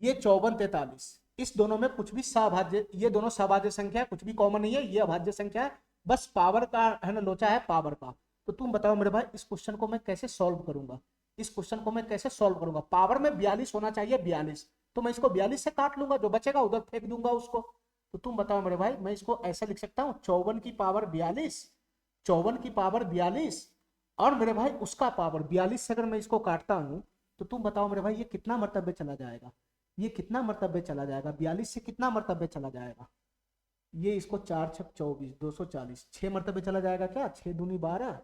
ये 54 43, इस दोनों में कुछ भी सभाज्य, ये दोनों सभाज्य संख्या है, कुछ भी कॉमन नहीं है, ये अभाज्य संख्या है, बस पावर का है ना, लोचा है पावर का। तो तुम बताओ मेरे भाई इस क्वेश्चन को मैं कैसे सॉल्व करूंगा? इस क्वेश्चन को मैं कैसे सॉल्व करूंगा? पावर में 42 होना चाहिए, 42, तो मैं इसको 42 से काट लूंगा, जो बचेगा उधर फेंक दूंगा उसको। तो तुम बताओ मेरे भाई मैं इसको ऐसा लिख सकता हूँ 54 की पावर 42, 54 की पावर 42 और मेरे भाई उसका पावर 42 से अगर मैं इसको काटता हूं तो तुम बताओ मेरे भाई ये कितना मर्तबे चला जाएगा? ये कितना मर्तबे चला जाएगा? 42 से कितना मर्तबे चला जाएगा? ये इसको 4 छक 24 240, 6 मर्तबे चला जाएगा क्या? 6 दूनी 12,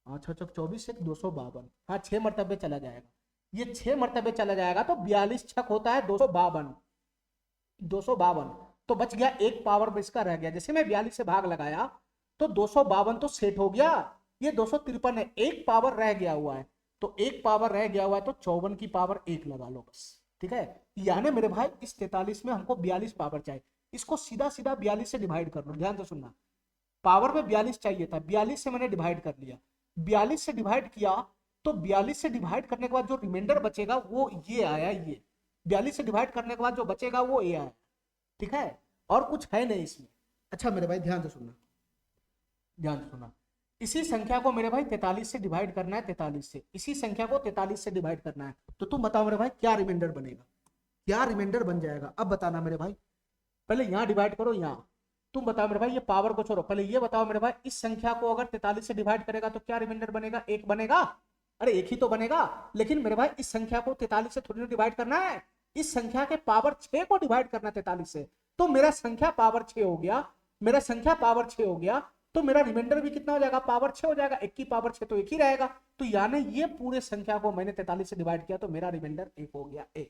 6 छक 24 एक 252, हाँ 6 मर्तबे चला जाएगा। ये 6 मर्तबे चला जाएगा तो 42 छक होता है 252, 252। तो बच गया एक पावर इसका रह गया। जैसे मैं 42 से भाग लगाया तो 252 तो सेट हो गया, ये 253 है, एक पावर रह गया हुआ है, तो एक पावर रह गया हुआ है तो 54 की पावर 1 लगा लो बस, ठीक है। यानी मेरे भाई इस 43 में हमको 42 पावर चाहिए, इसको सीधा सीधा 42 से डिवाइड कर लो, ध्यान से सुनना। पावर में 42 चाहिए था, 42 से मैंने डिवाइड कर लिया, 42 से डिवाइड किया तो 42 से डिवाइड करने के बाद जो रिमाइंडर बचेगा वो ये आया, ये 42 से डिवाइड करने के बाद जो बचेगा वो ये आया, ठीक है, और कुछ है नहीं इसमें। अच्छा मेरे भाई ध्यान से सुनना, ध्यान से सुनना। इसी संख्या को मेरे भाई 43 से डिवाइड करना है, 43 से, इसी संख्या को 43 से डिवाइड करना है। तो तुम बताओ मेरे भाई क्या रिमाइंडर बनेगा? क्या रिमाइंडर बन जाएगा? अब बताना मेरे भाई, पहले यहाँ डिवाइड करो, यहाँ तुम बताओ मेरे भाई, ये पावर को छोड़ो, पहले ये बताओ मेरे भाई इस संख्या को अगर 43 से डिवाइड करेगा तो क्या रिमाइंडर बनेगा? 1 बनेगा। अरे एक ही तो बनेगा, लेकिन मेरे भाई इस संख्या को 43 से थोड़ी डिवाइड करना है, इस संख्या के पावर 6 को डिवाइड करना है 43 से, तो मेरा संख्या पावर 6 हो गया, मेरा संख्या पावर 6 हो गया, तो मेरा रिमाइंडर भी कितना हो जाएगा? पावर 6 हो जाएगा। 1 की पावर 6 तो 1 ही रहेगा, तो यानी ये पूरे संख्या को मैंने 43 से डिवाइड किया तो मेरा रिमाइंडर 1 हो गया, 1,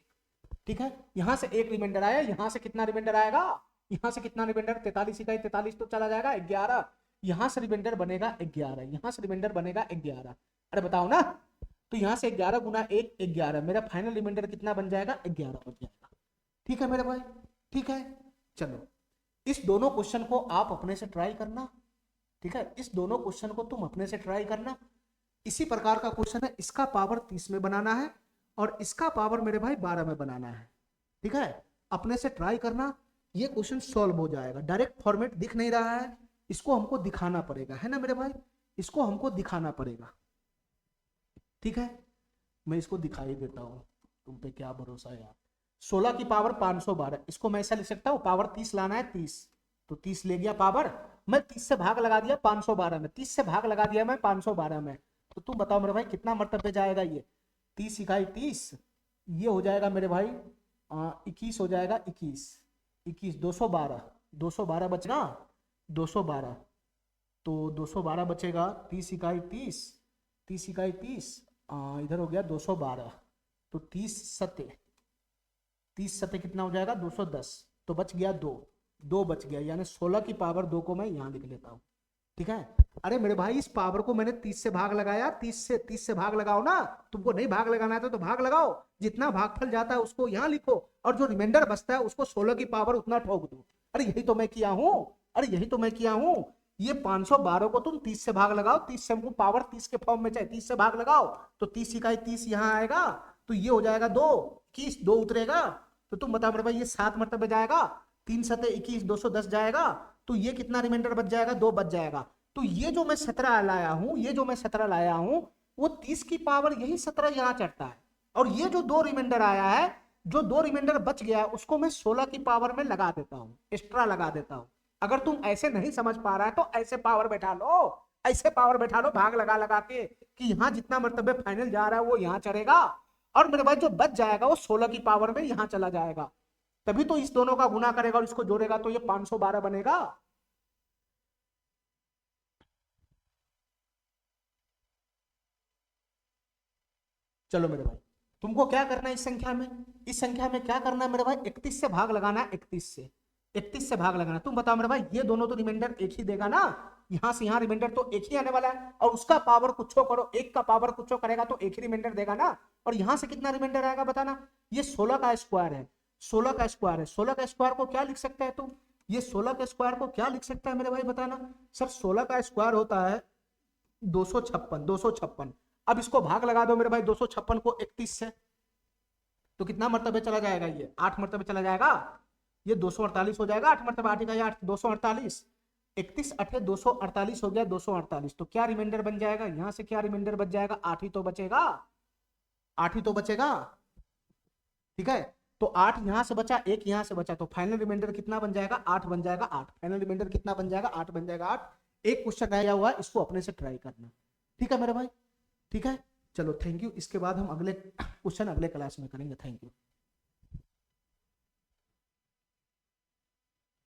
ठीक है। यहां से 1 रिमाइंडर आया, यहां से कितना रिमाइंडर आएगा? यहां से कितना रिमाइंडर? 43 इकाई 43 तो चला जाएगा 11, यहां से रिमाइंडर बनेगा 11, यहां से रिमाइंडर बनेगा 11। अरे बताओ ना, तो यहां से 11 गुना 1 11, मेरा फाइनल रिमाइंडर कितना बन जाएगा? 11 बन जाएगा, ठीक है मेरे भाई, ठीक है। चलो इस दोनों क्वेश्चन को आप अपने से ट्राई करना, ठीक है, इस दोनों क्वेश्चन को तुम अपने से ट्राई करना। इसी प्रकार का क्वेश्चन है, इसका पावर 30 में बनाना है और इसका पावर मेरे भाई 12 में बनाना है, ठीक है। अपने से ट्राई करना, ये क्वेश्चन सॉल्व हो जाएगा। डायरेक्ट फॉर्मेट दिख नहीं रहा है, इसको हमको दिखाना पड़ेगा, है ना मेरे भाई, इसको हमको दिखाना पड़ेगा, ठीक है। मैं इसको दिखाई देता हूं, तुम पे क्या भरोसा है यार। 16 की पावर 512, इसको मैं ऐसा लिख सकता हूँ, पावर 30 लाना है 30, तो 30 ले गया पावर, मैं 30 से भाग लगा दिया 512 में, 30 से भाग लगा दिया मैं 512 में, तो तुम बताओ मेरे भाई कितना मरतब पे जाएगा ये, 30 इकाई 30, ये हो जाएगा मेरे भाई 21 हो जाएगा, 21 212, 212 बचना, 212, तो 212 बचेगा, 30 इकाई 30, 30 इकाई 30, इधर हो गया 212, तो 30 सत्ते कितना हो जाएगा 210, तो बच गया 2 बच गया, यानी 16 की पावर 2 को मैं यहाँ लिख लेता हूँ, ठीक है। अरे मेरे भाई इस पावर को मैंने 30 से भाग लगाया, 30 से भाग लगाओ ना, तुमको नहीं भाग लगाना है तो भाग लगाओ, जितना भागफल जाता है उसको यहाँ लिखो और जो रिमाइंडर बचता है उसको 16 की पावर उतना ठोक दो। अरे यही तो मैं किया हूँ, अरे यही तो मैं किया हूँ। ये 512 को तुम 30 से भाग लगाओ, 30 से हमको पावर 30 के फॉर्म में चाहिए, 30 से भाग लगाओ तो 30 इकाई 30 यहाँ आएगा, तो ये हो जाएगा 2, 21 2 उतरेगा, तो तुम बताओ मेरे भाई ये 7 मरतबे जाएगा, 3 सते 21 210 जाएगा, तो ये कितना रिमाइंडर बच जाएगा 2 बच जाएगा। तो ये जो मैं 17 लाया हूं, ये जो मैं 17 लाया हूं, वो 30 की पावर यही 17 यहां चढ़ता है, और ये जो 2 रिमाइंडर आया है, जो 2 रिमाइंडर बच गया उसको मैं 16 की पावर में लगा देता हूं, एक्स्ट्रा लगा देता हूं। अगर तुम ऐसे नहीं समझ पा रहा है तो ऐसे पावर बैठा लो, ऐसे पावर बैठा लो भाग लगा लगा के, कि यहां जितना मरतबे फाइनल जा रहा है वो यहां चढ़ेगा, और मेरे भाई जो बच जाएगा वो 16 की पावर में यहां चला जाएगा, तभी तो इस दोनों का गुना करेगा और इसको जोड़ेगा तो ये 512 बनेगा। चलो मेरे भाई, तुमको क्या करना है इस संख्या में, इस संख्या में क्या करना है मेरे भाई, 31 से भाग लगाना है, 31 से भाग लगाना। तुम बताओ मेरे भाई ये दोनों तो रिमाइंडर एक ही देगा ना, यहां से यहां रिमाइंडर तो एक ही आने वाला है, और उसका पावर कुछ करो, एक का पावर कुछ करेगा तो एक ही रिमाइंडर देगा ना, और यहां से कितना रिमाइंडर आएगा बताना। ये 16 का स्क्वायर है, 16 का स्क्वायर है, 16 का स्क्वायर को क्या लिख सकते हैं तुम, ये 16 के स्क्वायर को क्या लिख सकता है मेरे भाई बताना। सर 16 का स्क्वायर होता है 256, अब इसको भाग लगा दो मेरे भाई 256 को 31 से, तो कितना मरतबे चला जाएगा, ये 8 मरतबे चला जाएगा, ये 248 हो जाएगा, 8 मरतबा 8 का 8 248, 31 8 248 हो गया 248, तो क्या रिमाइंडर बन जाएगा, यहां से क्या रिमाइंडर बच जाएगा, 8 ही तो बचेगा, 8 ही तो बचेगा, ठीक है। तो 8 यहां से बचा, एक यहां से बचा, तो फाइनल रिमाइंडर कितना बन जाएगा 8 बन जाएगा, 8 फाइनल रिमाइंडर कितना बन जाएगा 8 बन जाएगा 8। एक क्वेश्चन आया हुआ है, इसको अपने से ट्राई करना, ठीक है मेरे भाई, ठीक है। चलो थैंक यू, इसके बाद हम अगले क्वेश्चन अगले क्लास में करेंगे, थैंक यू।